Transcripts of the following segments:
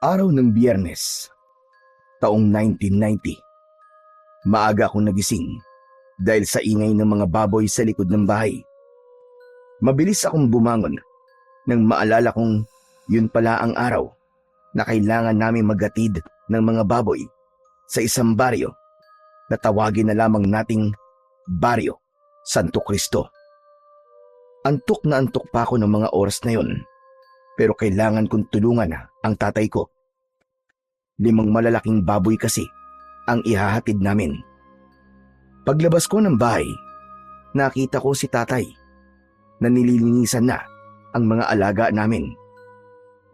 Araw ng Biyernes, taong 1990. Maaga akong nagising dahil sa ingay ng mga baboy sa likod ng bahay. Mabilis akong bumangon nang maalala kong yun pala ang araw na kailangan namin maghatid ng mga baboy sa isang baryo na tawagin na lamang nating Baryo Santo Cristo. Antok na antok pa ako ng mga oras na yun, pero kailangan kong tulungan ang tatay ko. 5 malalaking baboy kasi ang ihahatid namin. Paglabas ko ng bahay, nakita ko si tatay na nililinisan na ang mga alaga namin.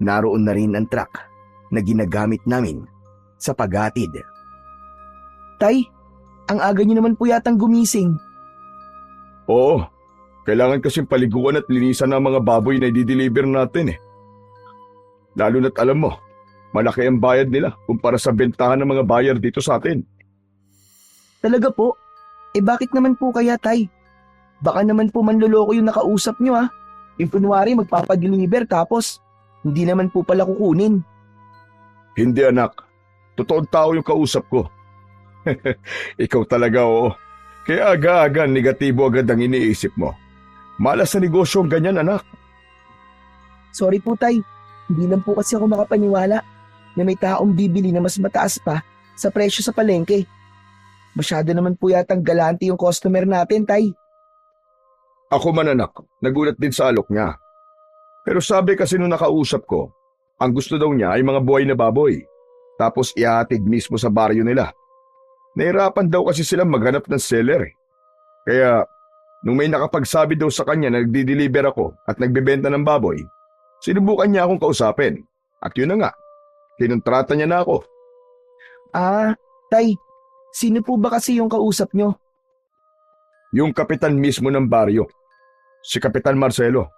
Naroon na rin ang truck na ginagamit namin sa paghatid. Tay, ang aga niyo naman po yatang gumising. Oo, kailangan kasing paliguan at linisan ng mga baboy na i-deliver natin eh. Lalo na't alam mo, malaki ang bayad nila kumpara sa bentahan ng mga buyer dito sa atin. Talaga po? Bakit naman po kaya, Tay? Baka naman po manloloko yung nakausap niyo ah. Yung kunwari magpapadeliver tapos hindi naman po pala kukunin. Hindi anak, totoong tao yung kausap ko. Ikaw talaga oo. Kaya aga-aga negatibo agad ang iniisip mo. Malas sa negosyo ang ganyan anak. Sorry po, Tay. Hindi lang po kasi ako makapaniwala na may taong bibili na mas mataas pa sa presyo sa palengke. Masyado naman po yatang galante yung customer natin, Tay. Ako man anak, nagulat din sa alok niya. Pero sabi kasi nung nakausap ko, ang gusto daw niya ay mga buhay na baboy. Tapos ihahatid mismo sa baryo nila. Nahirapan daw kasi silang maghanap ng seller eh. Kaya nung may nakapagsabi daw sa kanya na nagdi-deliver ako at nagbebenta ng baboy, sinubukan niya akong kausapin. At yun na nga, kinontrata niya na ako. Ah, Tay, sino po ba kasi yung kausap nyo? Yung kapitan mismo ng baryo, si Kapitan Marcelo.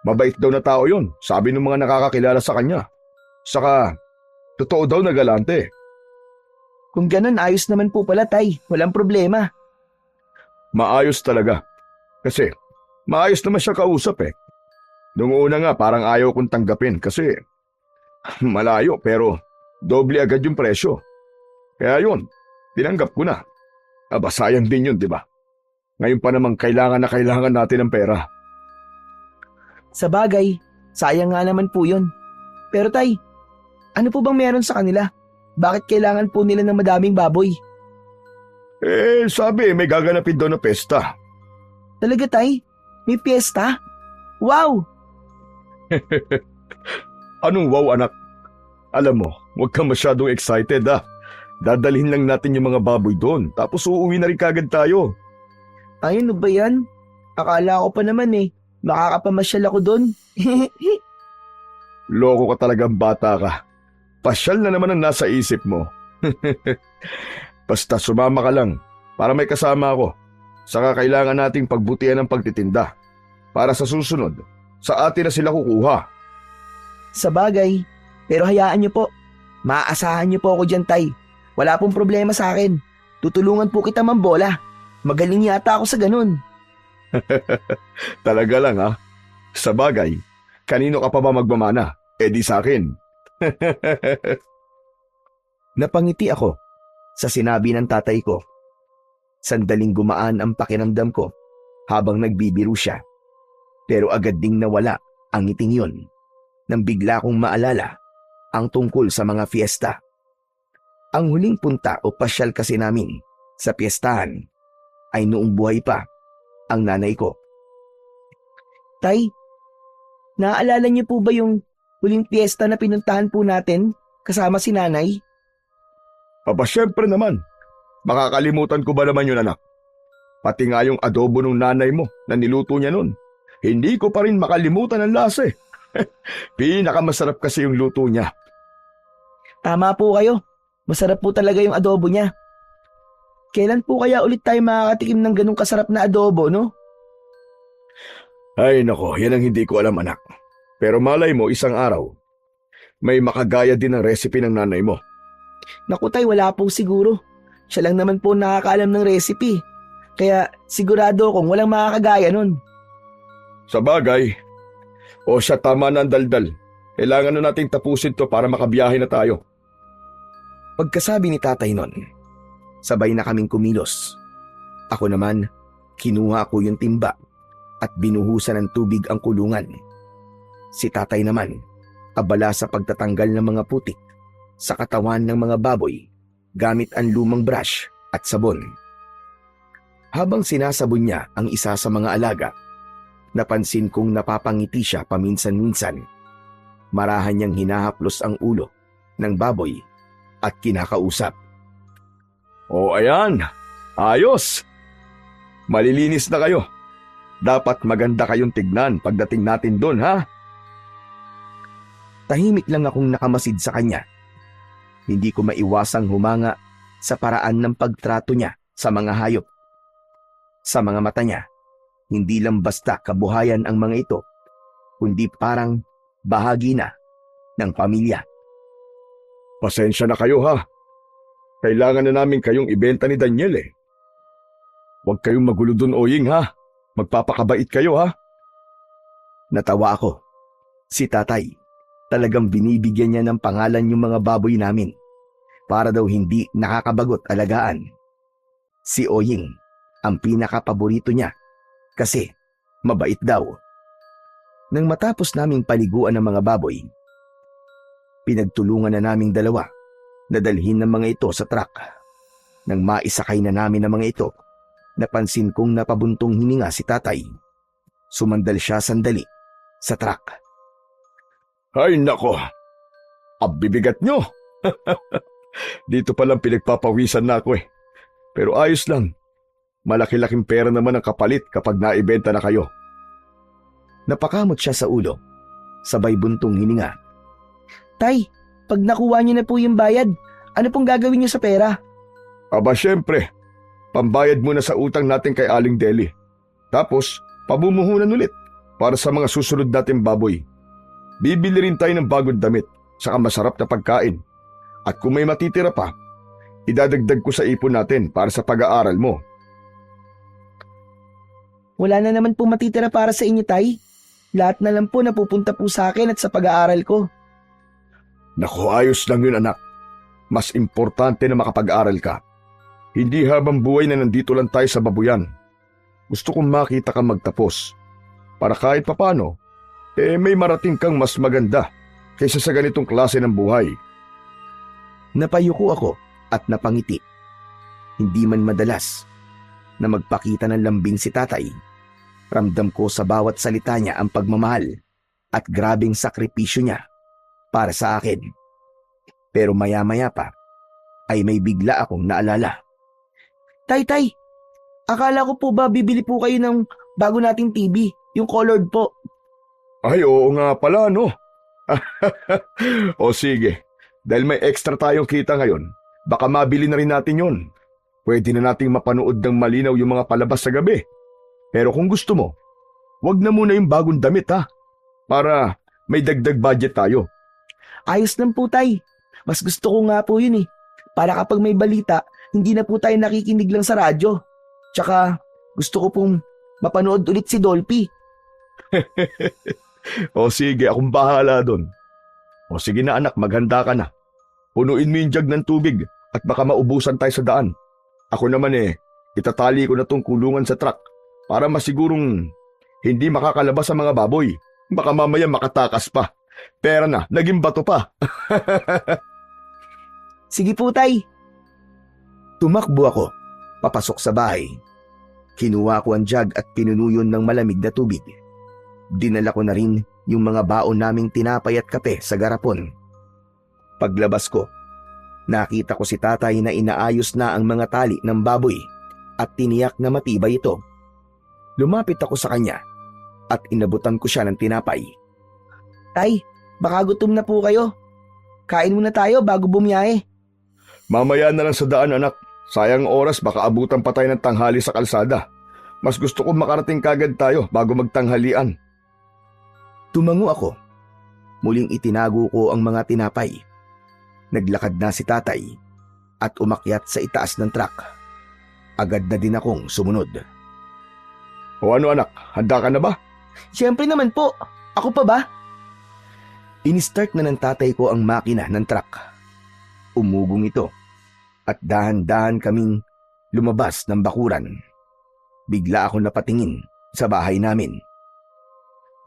Mabait daw na tao yun, sabi ng mga nakakakilala sa kanya. Saka, totoo daw na galante. Kung ganun, ayos naman po pala, Tay. Walang problema. Maayos talaga. Kasi, maayos naman siya kausap eh. Noong una nga parang ayaw kong tanggapin kasi malayo pero doble agad yung presyo. Kaya yun, tinanggap ko na. Aba sayang din yun, di ba? Ngayon pa namang kailangan na kailangan natin ng pera. Sa bagay, sayang nga naman po yun. Pero Tay, ano po bang meron sa kanila? Bakit kailangan po nila ng madaming baboy? Sabi may gaganapin daw na pesta. Talaga, Tay? May piyesta? Wow! Anong wow anak? Alam mo, huwag kang masyadong excited ah. Dadalhin lang natin yung mga baboy doon tapos uuwi na rin kagad tayo. Ay, ano ba yan? Akala ko pa naman makakapamasyal ako doon. Loko ka talagang bata ka. Pasyal na naman ang nasa isip mo. Basta sumama ka lang para may kasama ako. Saka kailangan nating pagbutihan ng pagtitinda. Para sa susunod, sa atin na sila kukuha. Sa bagay, pero hayaan niyo po. Maaasahan niyo po ako dyan, Tay. Wala pong problema sa akin. Tutulungan po kita mambola. Magaling yata ako sa ganun. Talaga lang ha. Sa bagay, kanino ka pa ba magmamana? Di sa akin. Napangiti ako sa sinabi ng tatay ko. Sandaling gumaan ang pakiramdam ko habang nagbibiro siya. Pero agad ding nawala ang ngiting yun nang bigla kong maalala ang tungkol sa mga fiesta. Ang huling punta o pasyal kasi namin sa piyestahan ay noong buhay pa ang nanay ko. Tay, naaalala niyo po ba yung huling piyesta na pinuntahan po natin kasama si nanay? Aba syempre naman. Makakalimutan ko ba naman yun anak? Pati nga yung adobo ng nanay mo na niluto niya nun. Hindi ko pa rin makalimutan ang lasa eh. Pinakamasarap kasi yung luto niya. Tama po kayo. Masarap po talaga yung adobo niya. Kailan po kaya ulit tayo makakatikim ng ganong kasarap na adobo, no? Ay nako, yan ang hindi ko alam anak. Pero malay mo isang araw, may makagaya din ng recipe ng nanay mo. Naku Tay, wala po siguro. Siya lang naman po nakakaalam ng recipe. Kaya sigurado akong walang makakagaya nun. Sa bagay, o siya tama na ang daldal. Kailangan na nating tapusin to para makabiyahe na tayo. Pagkasabi ni tatay nun, sabay na kaming kumilos. Ako naman, kinuha ko yung timba at binuhusan ng tubig ang kulungan. Si tatay naman, abala sa pagtatanggal ng mga putik sa katawan ng mga baboy gamit ang lumang brush at sabon. Habang sinasabon niya ang isa sa mga alaga, napansin kong napapangiti siya paminsan-minsan. Marahan niyang hinahaplos ang ulo ng baboy at kinakausap. O ayan, ayos! Malilinis na kayo. Dapat maganda kayong tignan pagdating natin doon, ha? Tahimik lang akong nakamasid sa kanya. Hindi ko maiwasang humanga sa paraan ng pagtrato niya sa mga hayop. Sa mga mata niya, hindi lang basta kabuhayan ang mga ito, kundi parang bahagi na ng pamilya. Pasensya na kayo, ha? Kailangan na namin kayong ibenta ni Daniel, eh. Huwag kayong magulo dun, Oying, ha? Magpapakabait kayo, ha? Natawa ako. Si tatay, talagang binibigyan niya ng pangalan yung mga baboy namin para daw hindi nakakabagot alagaan. Si Oying ang pinakapaborito niya kasi mabait daw. Nang matapos naming paliguan ng mga baboy, pinagtulungan na naming dalawa na dalhin ng mga ito sa truck. Nang maisakay na namin ang mga ito, napansin kong napabuntong hininga si tatay. Sumandal siya sandali sa truck. Ay, nako! Abibigat nyo! Dito palang pinagpapawisan na ako, eh. Pero ayos lang. Malaki-laking pera naman ang kapalit kapag naibenta na kayo. Napakamot siya sa ulo, sabay buntong hininga. Tay, pag nakuha niyo na po yung bayad, ano pong gagawin niyo sa pera? Aba, syempre. Pambayad muna sa utang natin kay Aling Deli. Tapos, pabumuhunan ulit para sa mga susunod nating baboy. Bibili rin tayo ng bagong damit, saka masarap na pagkain. At kung may matitira pa, idadagdag ko sa ipon natin para sa pag-aaral mo. Wala na naman po matitira para sa inyo, Tay. Lahat na lang po napupunta po sa akin at sa pag-aaral ko. Naku, ayos lang yun, anak. Mas importante na makapag-aral ka. Hindi habang buhay na nandito lang tayo sa babuyan. Gusto kong makita kang magtapos. Para kahit papano, may marating kang mas maganda kaysa sa ganitong klase ng buhay. Napayuko ako at napangiti. Hindi man madalas na magpakita ng lambing si tatay. Ramdam ko sa bawat salita niya ang pagmamahal at grabing sakripisyo niya para sa akin. Pero maya-maya pa ay may bigla akong naalala. Tay, akala ko po ba bibili po kayo ng bago nating TV, yung colored po. Ay, oo nga pala, no? O sige, dahil may extra tayong kita ngayon, baka mabili na rin natin yon. Pwede na nating mapanood ng malinaw yung mga palabas sa gabi. Pero kung gusto mo, wag na muna yung bagong damit, ha? Para may dagdag budget tayo. Ayos lang po, Tay. Mas gusto ko nga po yun, eh. Para kapag may balita, hindi na po tayo nakikinig lang sa radyo. Tsaka gusto ko pong mapanood ulit si Dolphy. O sige, akong bahala doon. O sige na, anak, maghanda ka na. Punuin mo yung jug ng tubig at baka maubusan tayo sa daan. Ako naman itatali ko na tong kulungan sa truck para masigurong hindi makakalabas ang mga baboy. Baka mamaya makatakas pa. Pera na, naging bato pa. Sige po, Tay. Tumakbo ako, papasok sa bahay. Kinuha ko ang jug at pinunuyon ng malamig na tubig. Dinala ko na rin yung mga baon naming tinapay at kape sa garapon. Paglabas ko, nakita ko si tatay na inaayos na ang mga tali ng baboy at tiniyak na matibay ito. Lumapit ako sa kanya at inabutan ko siya ng tinapay. Tay, baka gutom na po kayo. Kain muna tayo bago bumiyahe. Mamaya na lang sa daan, anak. Sayang oras, baka abutan pa tayo ng tanghali sa kalsada. Mas gusto kong makarating kagad tayo bago magtanghalian. Tumango ako. Muling itinago ko ang mga tinapay. Naglakad na si tatay at umakyat sa itaas ng truck. Agad na din akong sumunod. O ano, anak, handa ka na ba? Siyempre naman po. Ako pa ba? Inistart na ng tatay ko ang makina ng truck. Umugong ito at dahan-dahan kaming lumabas ng bakuran. Bigla ako napatingin sa bahay namin.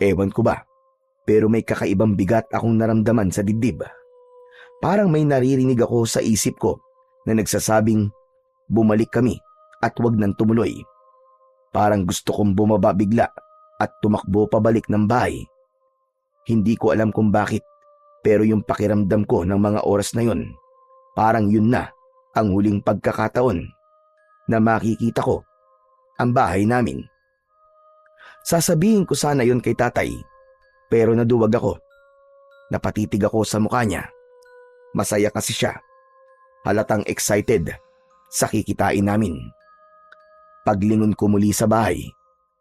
Ewan ko ba, pero may kakaibang bigat akong naramdaman sa dibdib. Parang may naririnig ako sa isip ko na nagsasabing bumalik kami at wag nang tumuloy. Parang gusto kong bumaba bigla at tumakbo pabalik ng bahay. Hindi ko alam kung bakit, pero yung pakiramdam ko ng mga oras na yun, parang yun na ang huling pagkakataon na makikita ko ang bahay namin. Sasabihin ko sana yun kay tatay, pero naduwag ako. Napatitig ako sa mukha niya. Masaya kasi siya. Halatang excited sa kikitain namin. Paglingon ko muli sa bahay,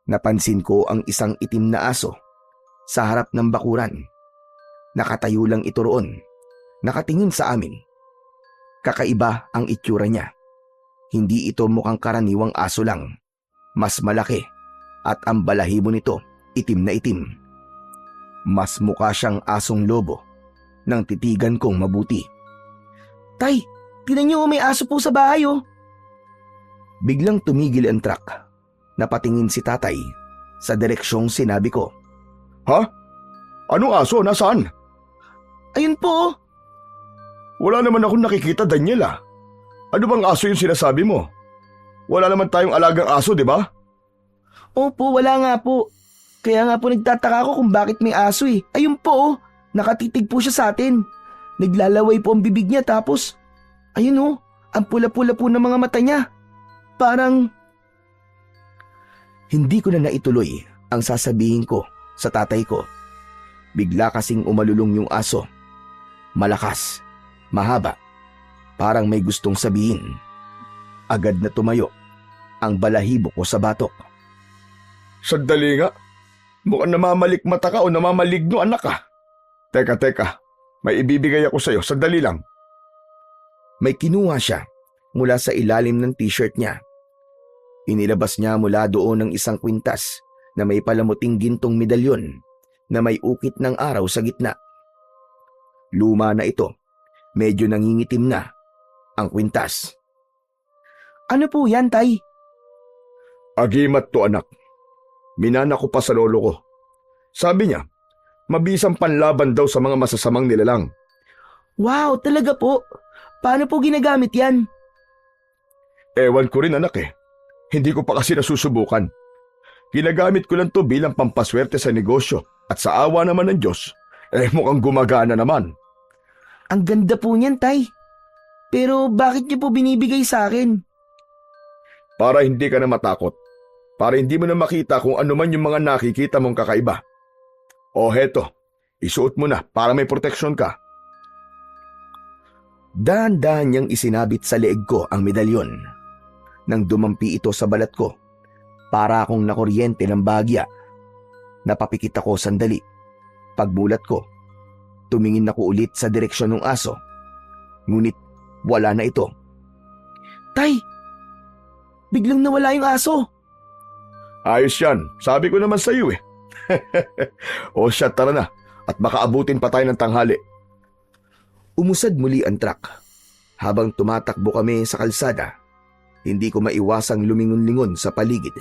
napansin ko ang isang itim na aso sa harap ng bakuran. Nakatayo lang ito roon, nakatingin sa amin. Kakaiba ang itsura niya. Hindi ito mukhang karaniwang aso lang. Mas malaki at ang balahibo nito itim na itim. Mas mukha siyang asong lobo nang titigan kong mabuti. Tay, tinan niyo may aso po sa bahay oh. Biglang tumigil ang truck. Napatingin si tatay sa direksyong sinabi ko. Ha? Anong aso? Nasaan? Ayun po oh. Wala naman akong nakikita, Daniela. Ano bang aso yung sinasabi mo? Wala naman tayong alagang aso, di ba? Opo, wala nga po. Kaya nga po nagtataka ako kung bakit may aso eh. Ayun po oh, nakatitig po siya sa atin. Naglalaway po ang bibig niya tapos, ayun oh, ang pula-pula po ng mga mata niya. Parang... Hindi ko na naituloy ang sasabihin ko sa tatay ko. Bigla kasing umalulong yung aso. Malakas, mahaba, parang may gustong sabihin. Agad na tumayo ang balahibo ko sa batok. Sandali nga. Mukhang namamalikmata ka o namamaligno, anak ka. Teka. May ibibigay ako sa'yo. Sandali lang. May kinuha siya mula sa ilalim ng t-shirt niya. Inilabas niya mula doon ng isang kwintas na may palamuting gintong medalyon na may ukit ng araw sa gitna. Luma na ito. Medyo nangingitim na ang kwintas. Ano po yan, tay? Agimat to, anak. Minana ko pa sa lolo ko. Sabi niya, mabisang panlaban daw sa mga masasamang nilalang. Wow, talaga po. Paano po ginagamit yan? Ewan ko rin, anak eh. Hindi ko pa kasi nasusubukan. Ginagamit ko lang to bilang pampaswerte sa negosyo at sa awa naman ng Diyos, mukhang gumagana naman. Ang ganda po niyan, tay. Pero bakit niyo po binibigay sa akin? Para hindi ka na matakot. Para hindi mo na makita kung ano man yung mga nakikita mong kakaiba. O heto, isuot mo na para may proteksyon ka. Dahan-dahan niyang isinabit sa leeg ko ang medalyon. Nang dumampi ito sa balat ko, para akong nakuryente ng bagya. Napapikit ako sandali. Pagbulat ko, tumingin ako ulit sa direksyon ng aso. Ngunit wala na ito. Tay, biglang nawala yung aso. Ayos yan, sabi ko naman sa iyo eh. O siya, tara na at baka abutin pa tayo ng tanghali. Umusad muli ang truck. Habang tumatakbo kami sa kalsada, hindi ko maiwasang lumingon-lingon sa paligid.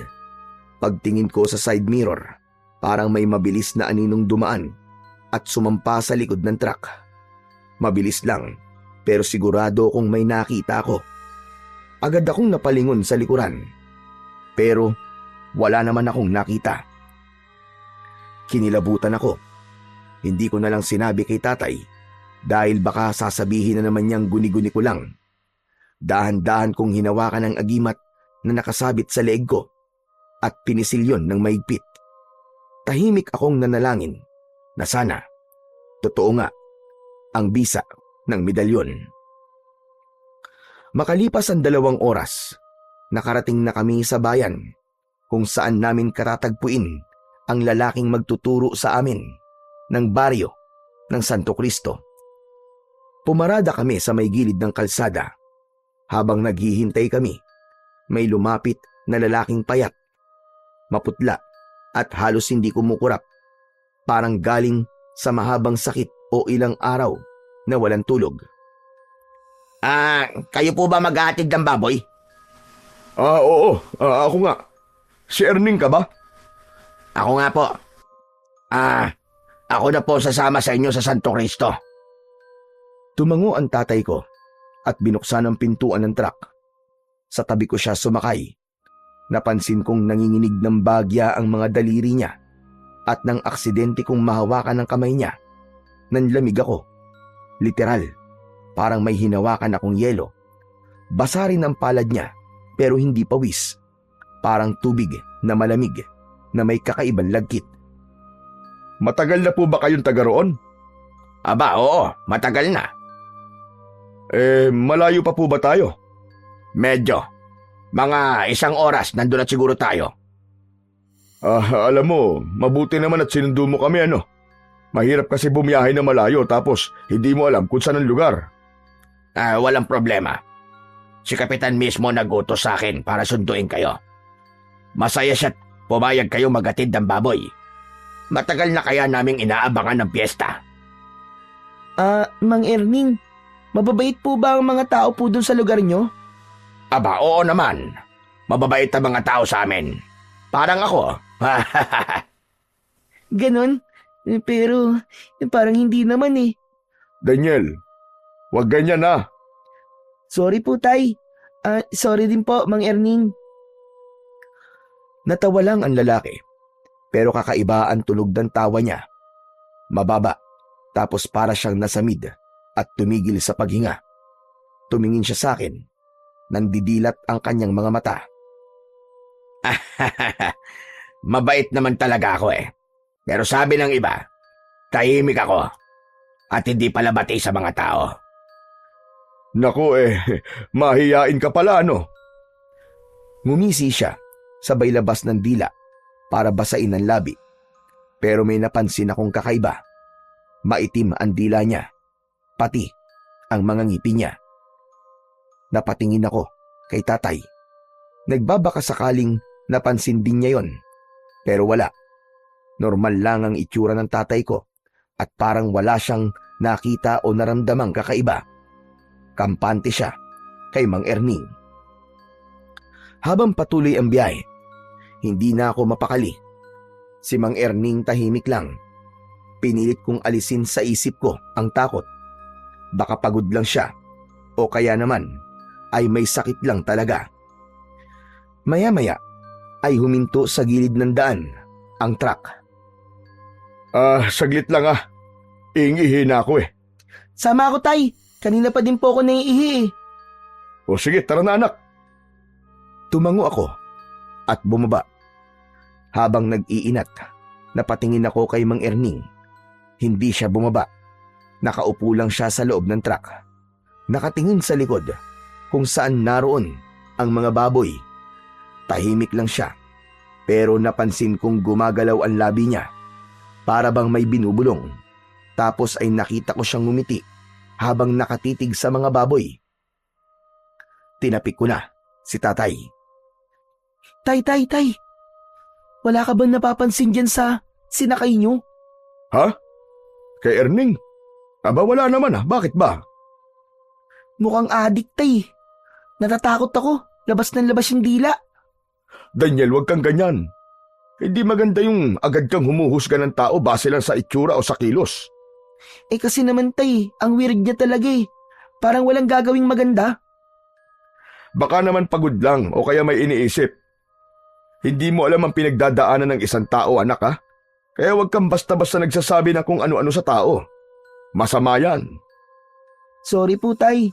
Pagtingin ko sa side mirror, parang may mabilis na aninong dumaan at sumampa sa likod ng truck. Mabilis lang, pero sigurado kung may nakita ako. Agad akong napalingon sa likuran. Pero wala naman akong nakita. Kinilabutan ako. Hindi ko na lang sinabi kay tatay dahil baka sasabihin na naman niyang guni-guni ko lang. Dahan-dahan kong hinawakan ang agimat na nakasabit sa leeg ko at pinisilyon ng maigpit. Tahimik akong nanalangin na sana totoo nga ang bisa ng medalyon. Makalipas ang 2 oras, nakarating na kami sa bayan kung saan namin katatagpuin ang lalaking magtuturo sa amin ng baryo ng Santo Cristo. Pumarada kami sa may gilid ng kalsada. Habang naghihintay kami, may lumapit na lalaking payat, maputla at halos hindi kumukurap, parang galing sa mahabang sakit o ilang araw na walang tulog. Kayo po ba maghahatid ng baboy? Oo. Ako nga. Si Erning ka ba? Ako nga po. Ako na po sasama sa inyo sa Santo Cristo. Tumango ang tatay ko at binuksan ang pintuan ng truck. Sa tabi ko siya sumakay. Napansin kong nanginginig ng bagya ang mga daliri niya at nang aksidente kong mahawakan ng kamay niya, nanlamig ako. Literal, parang may hinawakan akong yelo. Basa rin ang palad niya pero hindi pawis. Parang tubig na malamig na may kakaibang lagkit. Matagal na po ba kayong taga roon? Aba, oo, matagal na. Malayo pa po ba tayo? Medyo. Mga 1 oras nandun na siguro tayo. Alam mo, mabuti naman at sinundo mo kami Mahirap kasi bumiyahe na malayo tapos hindi mo alam kung saan ang lugar. Walang problema. Si Kapitan mismo nag-utos sa akin para sunduin kayo. Masaya siya't pumayag kayo maghatid ng baboy. Matagal na kaya naming inaabangan ng piyesta. Mang Erning, mababait po ba ang mga tao po dun sa lugar nyo? Aba, oo naman. Mababait ang mga tao sa amin. Parang ako. Ganon? Pero parang hindi naman eh. Daniel, wag ganyan na. Sorry po, Tay. Sorry din po, Mang Erning. Natawa lang ang lalaki, pero kakaiba ang tunog ng tawa niya. Mababa, tapos para siyang nasamid at tumigil sa paghinga. Tumingin siya sa akin. Nandidilat ang kanyang mga mata. Mabait naman talaga ako eh. Pero sabi ng iba, tahimik ako at hindi pala bati sa mga tao. Naku mahiyain ka pala Ngumisi siya, sabay labas ng dila para basain ang labi. Pero may napansin akong kakaiba. Maitim ang dila niya, pati ang mga ngipin niya. Napatingin ako kay tatay. Nagbabaka sakaling napansin din niya yon. Pero wala. Normal lang ang itsura ng tatay ko at parang wala siyang nakita o naramdamang kakaiba. Kampante siya kay Mang Erning. Habang patuloy ang biyahe, hindi na ako mapakali. Si Mang Erning tahimik lang. Pinilit kong alisin sa isip ko ang takot. Baka pagod lang siya o kaya naman ay may sakit lang talaga. Maya-maya ay huminto sa gilid ng daan ang truck. Saglit lang Iingihi na ako Sama ako, Tay. Kanina pa din po ako naiihi eh. O sige, tara na anak. Tumango ako at bumaba. Habang nag-iinat, napatingin ako kay Mang Erning. Hindi siya bumaba. Nakaupo lang siya sa loob ng truck. Nakatingin sa likod kung saan naroon ang mga baboy. Tahimik lang siya, pero napansin kong gumagalaw ang labi niya. Para bang may binubulong. Tapos ay nakita ko siyang ngumiti habang nakatitig sa mga baboy. Tinapik ko na si tatay. Tay. Wala ka bang napapansin dyan sa sinakay nyo? Ha? Kay Erning? Aba wala naman bakit ba? Mukhang adik, Tay. Natatakot ako. Labas ng labas yung dila. Daniel, wag kang ganyan. Hindi maganda yung agad kang humuhusga ng tao base lang sa itsura o sa kilos. Kasi naman, Tay, ang weird niya talaga eh. Parang walang gagawing maganda. Baka naman pagod lang o kaya may iniisip. Hindi mo alam ang pinagdadaanan ng isang tao, anak Kaya wag kang basta-basta nagsasabi ng kung ano-ano sa tao. Masama yan. Sorry po, Tay.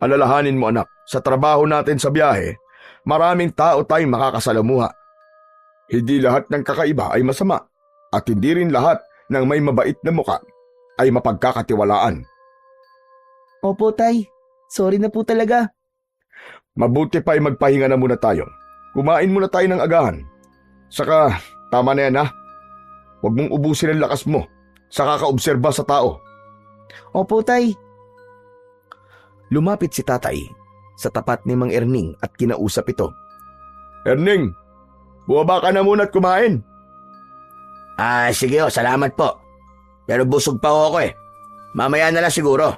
Alalahanin mo, anak, sa trabaho natin sa biyahe, maraming tao tayong makakasalamuha. Hindi lahat ng kakaiba ay masama at hindi rin lahat ng may mabait na muka ay mapagkakatiwalaan. Opo, Tay. Sorry na po talaga. Mabuti pa ay magpahinga na muna tayo. Kumain muna tayo ng agahan. Saka, tama na yan Huwag mong ubusin ang lakas mo sa kakaobserba sa tao. Opo, Tay. Lumapit si tatay sa tapat ni Mang Erning at kinausap ito. Erning, bumaba ka na muna at kumain. Sige salamat po. Pero busog pa ako eh. Mamaya na lang siguro.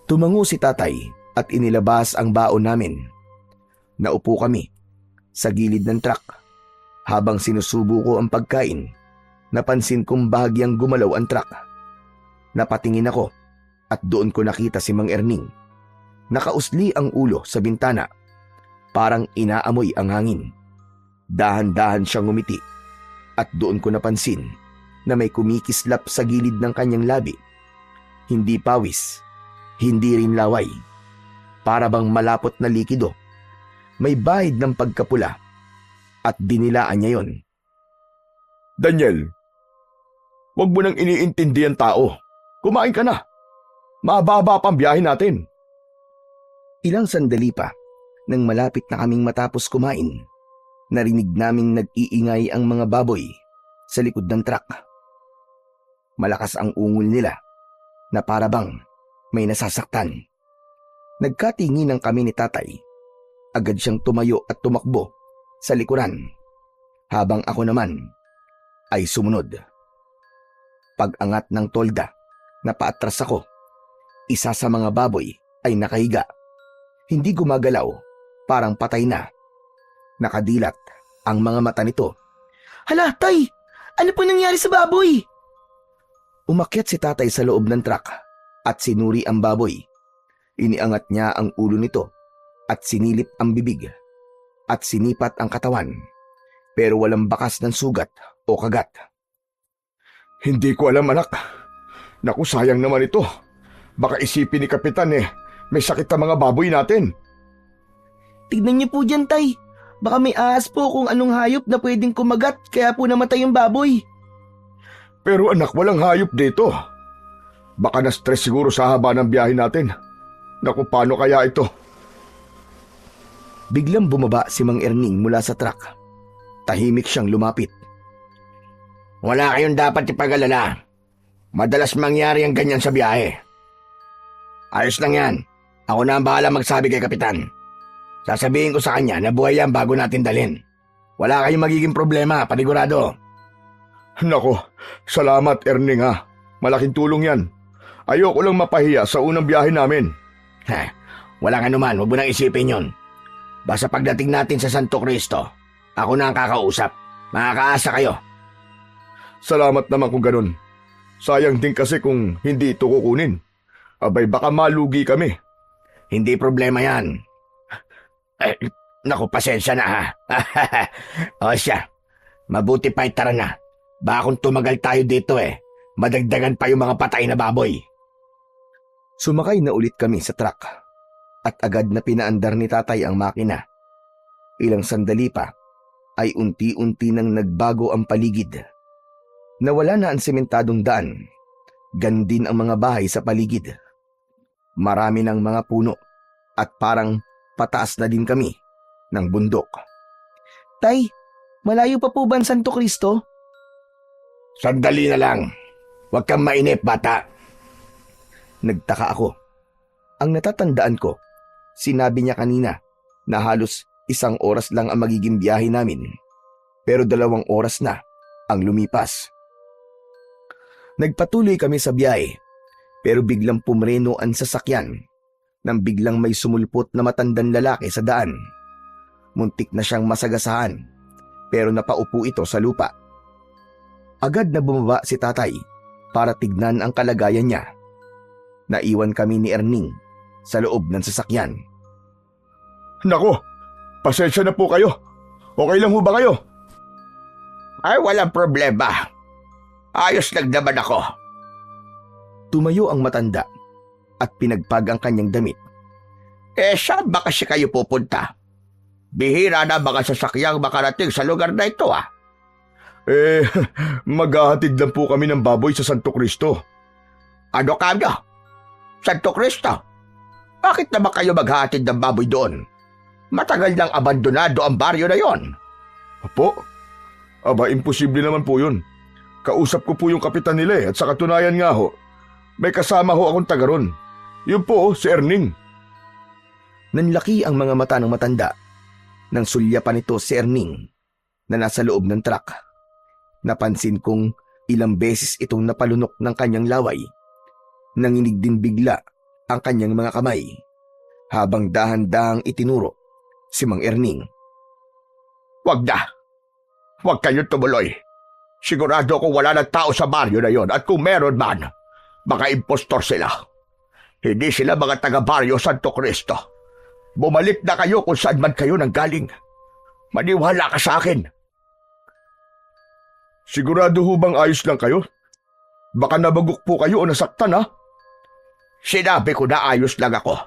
Tumango si tatay at inilabas ang baon namin. Naupo kami sa gilid ng truck. Habang sinusubo ko ang pagkain, napansin kong bahagyang gumalaw ang truck. Napatingin ako at doon ko nakita si Mang Erning. Nakausli ang ulo sa bintana. Parang inaamoy ang hangin. Dahan-dahan siyang ngumiti at doon ko napansin na may kumikislap sa gilid ng kanyang labi. Hindi pawis, hindi rin laway. Para bang malapot na likido. May bahid ng pagkapula at dinilaan niya yon. Daniel, wag mo nang iniintindi ang tao. Kumain ka na. Mababa pang biyahe natin. Ilang sandali pa, nang malapit na kaming matapos kumain, narinig naming nag-iingay ang mga baboy sa likod ng truck. Malakas ang ungol nila na para bang may nasasaktan. Nagkatinginan kami ni tatay. Agad siyang tumayo at tumakbo sa likuran, habang ako naman ay sumunod. Pag-angat ng tolda, napaatras ako. Isa sa mga baboy ay nakahiga. Hindi gumagalaw, parang patay na. Nakadilat ang mga mata nito. Hala, tay! Ano po nangyari sa baboy? Umakyat si tatay sa loob ng truck at sinuri ang baboy. Iniangat niya ang ulo nito at sinilip ang bibig at sinipat ang katawan, pero walang bakas ng sugat o kagat. Hindi ko alam, anak. Naku, sayang naman ito. Baka isipin ni Kapitan may sakit ang mga baboy natin. Tignan niyo po dyan, tay. Baka may ahas po kung anong hayop na pwedeng kumagat kaya po namatay yung baboy. Pero anak, walang hayop dito. Baka na-stress siguro sa haba ng biyahe natin. Naku, paano kaya ito? Biglang bumaba si Mang Erning mula sa truck. Tahimik siyang lumapit. Wala kayong dapat ipag-alala. Madalas mangyari ang ganyan sa biyahe. Ayos lang yan. Ako na ang bahala magsabi kay Kapitan. Sasabihin ko sa kanya na buhay yan bago natin dalhin. Wala kayong magiging problema, panigurado. Naku, salamat Erning ha. Malaking tulong yan. Ayoko lang mapahiya sa unang biyahe namin. Walang anuman, huwag mo nang isipin yun. Basta pagdating natin sa Santo Cristo, ako na ang kakausap. Makakaasa kayo. Salamat naman kung ganun. Sayang din kasi kung hindi ito kukunin. Abay, baka malugi kami. Hindi problema yan. Naku, pasensya na ha. O siya, mabuti pa tara na. Baka kung tumagal tayo dito madagdagan pa yung mga patay na baboy. Sumakay na ulit kami sa truck at agad na pinaandar ni tatay ang makina. Ilang sandali pa ay unti-unti nang nagbago ang paligid. Nawala na ang sementadong daan. Gan din ang mga bahay sa paligid. Marami ng mga puno at parang pataas na din kami ng bundok. Tay, malayo pa po ba ang Santo Cristo? Sandali na lang. Huwag kang mainip, bata. Nagtaka ako. Ang natatandaan ko, sinabi niya kanina na halos 1 oras lang ang magiging biyahe namin. Pero 2 oras na ang lumipas. Nagpatuloy kami sa biyahe, pero biglang pumreno ang sasakyan nang biglang may sumulpot na matandang lalaki sa daan. Muntik na siyang masagasaan, pero napaupo ito sa lupa. Agad na bumaba si tatay para tignan ang kalagayan niya. Naiwan kami ni Erning sa loob ng sasakyan. Naku, pasensya na po kayo. Okay lang ho ba kayo? Ay, walang problema. Ayos lang naman ako. Tumayo ang matanda at pinagpag ang kanyang damit. Saan ba kasi kayo pupunta? Bihira na mga sasakyang makarating sa lugar na ito Maghahatid lang po kami ng baboy sa Santo Cristo. Ano kamo? Santo Cristo? Bakit naman kayo maghahatid ng baboy doon? Matagal nang abandonado ang baryo na yon. Apo? Aba, imposible naman po yun. Kausap ko po yung kapitan nila at sa katunayan nga ho, may kasama ho akong taga ron. Yun po, si Erning. Nanlaki ang mga mata ng matanda. Nang sulya pa nito si Erning na nasa loob ng truck. Napansin kong Ilang beses itong napalunok ng kanyang laway. Nanginig din bigla ang kanyang mga kamay habang dahan-dahang itinuro si Mang Erning. Wag na. Huwag kayo tumuloy. Sigurado kung wala ng tao sa baryo na yon at kung meron man, mga impostor sila. Hindi sila mga taga-baryo Santo Cristo. Bumalik na kayo kung saan man kayo nanggaling. Maniwala ka sa akin. Sigurado ho bang ayos lang kayo? Baka nabagok po kayo o nasaktan, ha? Sinabi ko na ayos lang ako.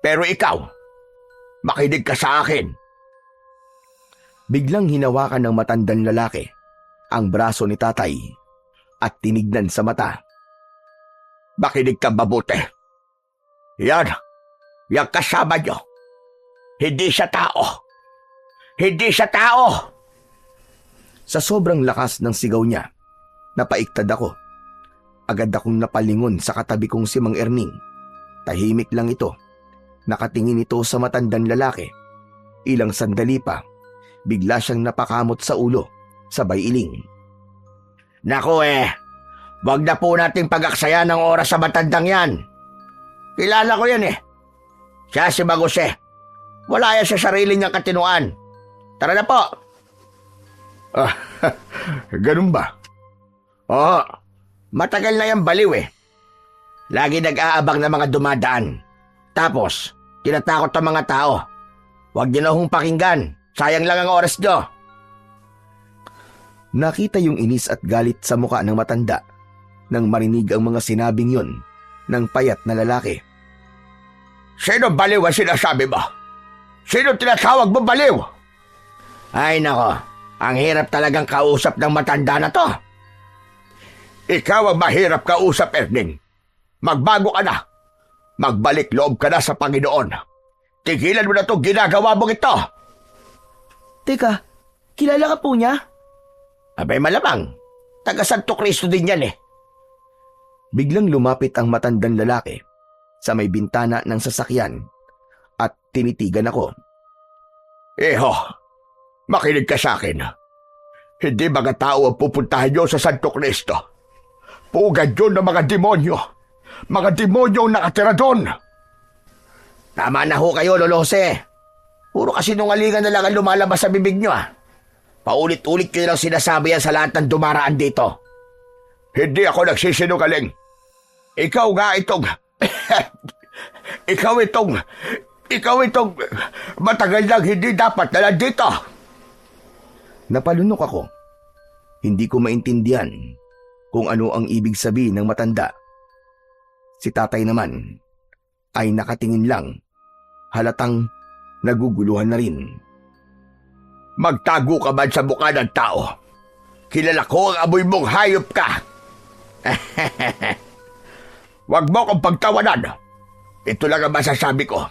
Pero ikaw, makinig ka sa akin. Biglang hinawakan ng matandang lalaki ang braso ni tatay at tinignan sa mata. Makinig ka mabuti. Yan kasama nyo. Hindi siya tao. Hindi siya tao! Sa sobrang lakas ng sigaw niya, napaiktad ako. Agad akong napalingon sa katabi kong si Mang Erning. Tahimik lang ito. Nakatingin ito sa matandang lalaki. Ilang sandali pa, bigla siyang napakamot sa ulo, sabay iling. Naku wag na po nating pag-aksaya ng oras sa matandang yan. Kilala ko yan Siya si Maguse. Wala yan sa sarili niyang katinuan. Tara na po. Ganun ba? Oo, matagal na yan baliw Lagi nag-aabang ng mga dumadaan. Tapos, tinatakot ang mga tao. Huwag niyo na hong pakinggan. Sayang lang ang oras niyo. Nakita yung inis at galit sa muka ng matanda nang marinig ang mga sinabing yun ng payat na lalaki. Sino baliw ang sinasabi mo? Sino tinatawag mo baliw? Ay nako, ang hirap talagang kausap ng matanda na to. Ikaw ang mahirap kausap, Erning. Magbago ka na. Magbalik loob ka na sa Panginoon. Tigilan mo na itong ginagawa mong ito. Teka, kilala ka po niya? Abay malamang, taga Santo Cristo din yan Biglang lumapit ang matandang lalaki sa may bintana ng sasakyan at tinitigan ako. Iho, makinig ka sa akin. Hindi mga tao ang pupuntahan nyo sa Santo Cristo. Pugad yun ng mga demonyo. Mga demonyo ang nakatira doon. Tama na ho kayo, Lolose. Puro kasinungalingan na lang ang lumalabas sa bibig nyo Paulit-ulit kayo lang sinasabi yan sa lahat ng dumaraan dito. Hindi ako nagsisinungaling. Ikaw nga itong... Ikaw itong matagal lang hindi dapat na nandito. Napalunok ako. Hindi ko maintindihan kung ano ang ibig sabihin ng matanda. Si tatay naman ay nakatingin lang, halatang naguguluhan na rin. Magtago ka man sa mukha ng tao. Kilala ko ang amoy mong hayop ka. Huwag mo kong pagtawanan. Ito lang ang masasabi ko.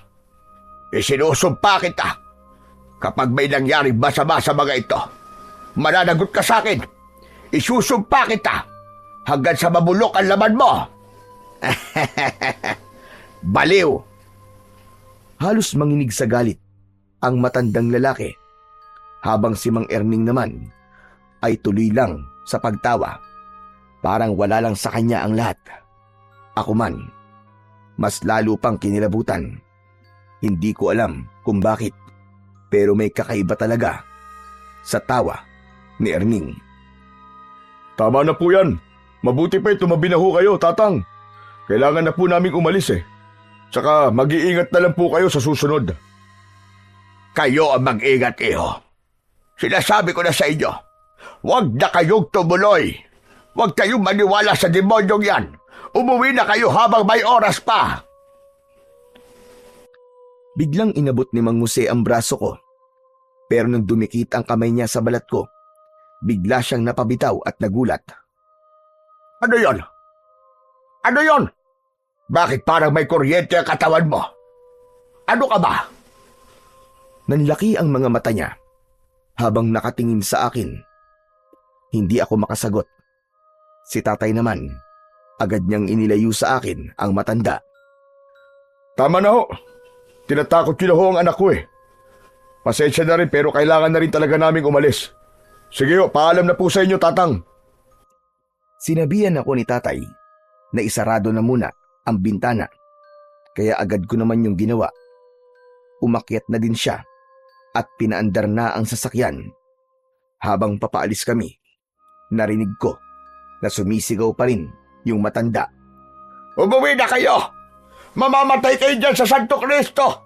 Isinusumpa kita. Kapag may nangyari masama sa mga ito, mananagot ka sa akin. Isusumpa kita hanggang sa mabulok ang laman mo. Baliw. Halos manginig sa galit ang matandang lalaki, habang si Mang Erning naman ay tuloy lang sa pagtawa. Parang wala lang sa kanya ang lahat. Ako man, mas lalo pang kinilabutan. Hindi ko alam kung bakit, pero may kakaiba talaga sa tawa ni Erning. Tama na po yan. Mabuti pa tumabi na ho kayo, tatang. Kailangan na po naming umalis Tsaka mag-iingat na lang po kayo sa susunod. Kayo ang mag-ingat, iho. Sinasabi ko na sa inyo, huwag na kayong tumuloy. Huwag kayong maniwala sa demonyong yan. Umuwi na kayo habang may oras pa. Biglang inabot ni Mang Jose ang braso ko. Pero nang dumikit ang kamay niya sa balat ko, bigla siyang napabitaw at nagulat. Ano yon? Ano yon? Bakit parang may kuryente ang katawan mo? Ano ka ba? Nanlaki ang mga mata niya habang nakatingin sa akin. Hindi ako makasagot. Si tatay naman, agad niyang inilayo sa akin ang matanda. Tama na ho. Tinatakot ko na ho ang anak ko Pasensya na rin pero kailangan na rin talaga naming umalis. Sige ho, paalam na po sa inyo, tatang. Sinabihan ako ni tatay na isarado na muna ang bintana, kaya agad ko naman yung ginawa. Umakyat na din siya at pinaandar na ang sasakyan. Habang papaalis kami, narinig ko na sumisigaw pa rin yung matanda. Umuwi na kayo! Mamamatay kayo dyan sa Santo Cristo!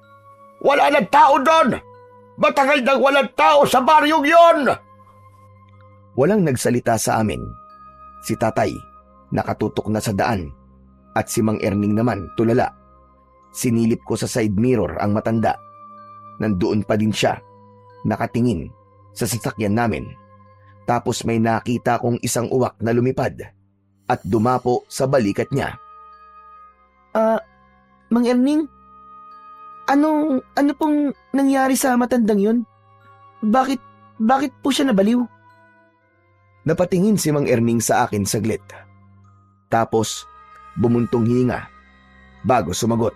Wala nang tao doon! Matagal nang walang tao sa baryong yon! Walang nagsalita sa amin. Si tatay nakatutok na sa daan at si Mang Erning naman tulala. Sinilip ko sa side mirror ang matanda. Nandoon pa din siya, nakatingin sa sasakyan namin. Tapos may nakita kong isang uwak na lumipad at dumapo sa balikat niya. Mang Erning, ano pong nangyari sa matandang yun? Bakit po siya nabaliw? Napatingin si Mang Erning sa akin saglit. Tapos bumuntong hininga bago sumagot.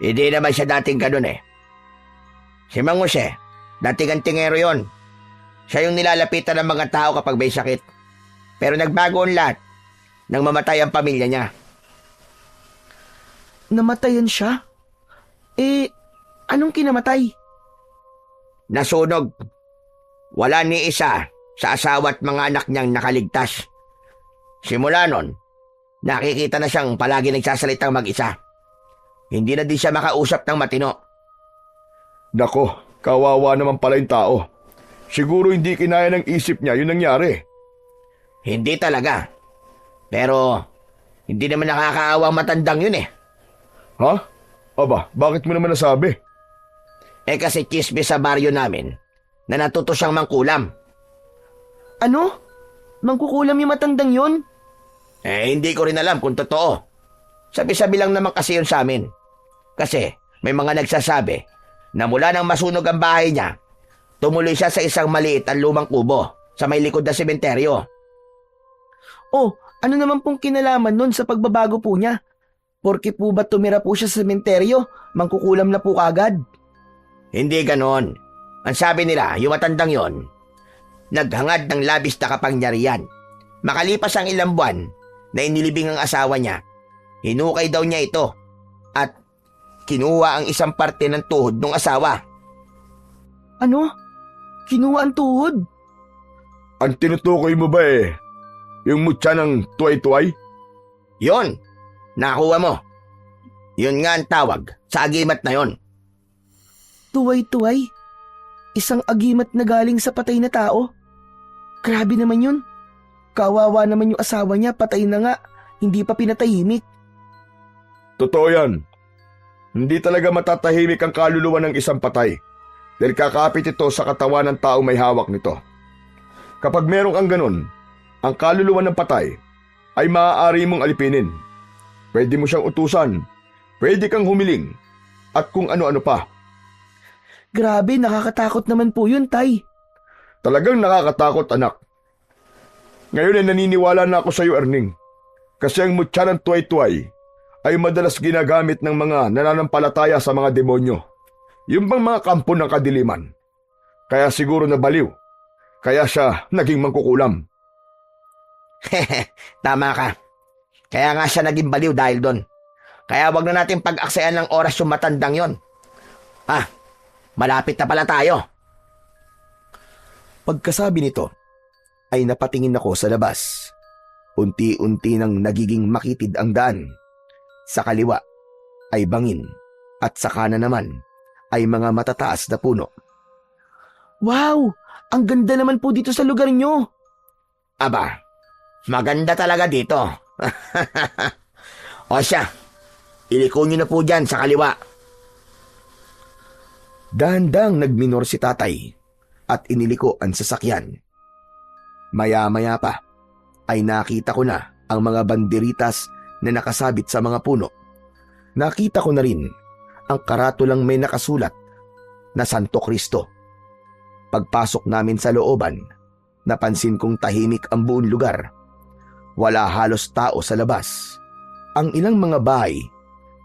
Hindi naman siya dating ganun eh. Si Mang Jose, dating antingero yon. Siya yung nilalapitan ng mga tao kapag may sakit. Pero nagbago ang lahat nang mamatay ang pamilya niya. Namatayan siya? Anong kinamatay? Nasunog. Wala ni isa sa asawa at mga anak niyang nakaligtas. Simula nun, nakikita na siyang palagi nagsasalitang mag-isa. Hindi na din siya makausap ng matino. Nako, kawawa naman pala yung tao. Siguro hindi kinaya ng isip niya yung nangyari. Hindi talaga. Pero, hindi naman nakakaawa ang matandang yun eh. Ha? Aba, bakit mo naman nasabi? Kasi chismis sa baryo namin na natuto siyang mangkulam. Ano? Mangkukulam yung matandang yun? Hindi ko rin alam kung totoo. Sabi-sabi lang naman kasi yun sa amin. Kasi may mga nagsasabi na mula nang masunog ang bahay niya, tumuloy siya sa isang maliit at lumang kubo sa may likod na sementeryo. Ano naman pong kinalaman nun sa pagbabago po niya? Porke po ba tumira po siya sa sementeryo, mangkukulam na po kagad? Hindi ganon. Ang sabi nila, yung matandang yon, naghangad ng labis na kapangyarihan. Makalipas ang ilang buwan na inilibing ang asawa niya, hinukay daw niya ito at kinuha ang isang parte ng tuhod ng asawa. Ano? Kinuha ang tuhod? Ang tinutukoy mo ba yung mutya ng tuway-tuway? Yon, nakuha mo. Yun nga ang tawag sa agimat na yon. Tuway-tuway? Isang agimat na galing sa patay na tao? Grabe naman yun. Kawawa naman yung asawa niya, patay na nga, hindi pa pinatahimik. Totoo yan. Hindi talaga matatahimik ang kaluluwa ng isang patay dahil kakapit ito sa katawan ng taong may hawak nito. Kapag merong ang ganun, ang kaluluwa ng patay ay maaari mong alipinin. Pwede mo siyang utusan, pwede kang humiling, at kung ano-ano pa. Grabe, nakakatakot naman po yun, Tay. Talagang nakakatakot, anak. Ngayon ay naniniwala na ako sa iyo, Erning. Kasi ang mutya ng tuway-tuway ay madalas ginagamit ng mga nananampalataya sa mga demonyo. Yung bang mga kampo ng kadiliman. Kaya siguro nabaliw. Kaya siya naging mangkukulam. Tama ka. Kaya nga siya naging baliw dahil doon. Kaya wag na natin pag-aksayan ng oras yung matandang yon. Malapit na pala tayo. Pagkasabi nito, ay napatingin ako sa labas. Unti-unti nang nagiging makitid ang daan. Sa kaliwa ay bangin at sa kanan naman ay mga matataas na puno. Wow! Ang ganda naman po dito sa lugar nyo. Aba, maganda talaga dito. O siya, iliko nyo na po dyan sa kaliwa. Dahan-dahang nagminor si tatay at iniliko ang sasakyan. Maya-maya pa ay nakita ko na ang mga banderitas na nakasabit sa mga puno. Nakita ko na rin ang karatulang may nakasulat na Santo Cristo. Pagpasok namin sa looban, napansin kong tahimik ang buong lugar. Wala halos tao sa labas. Ang ilang mga bahay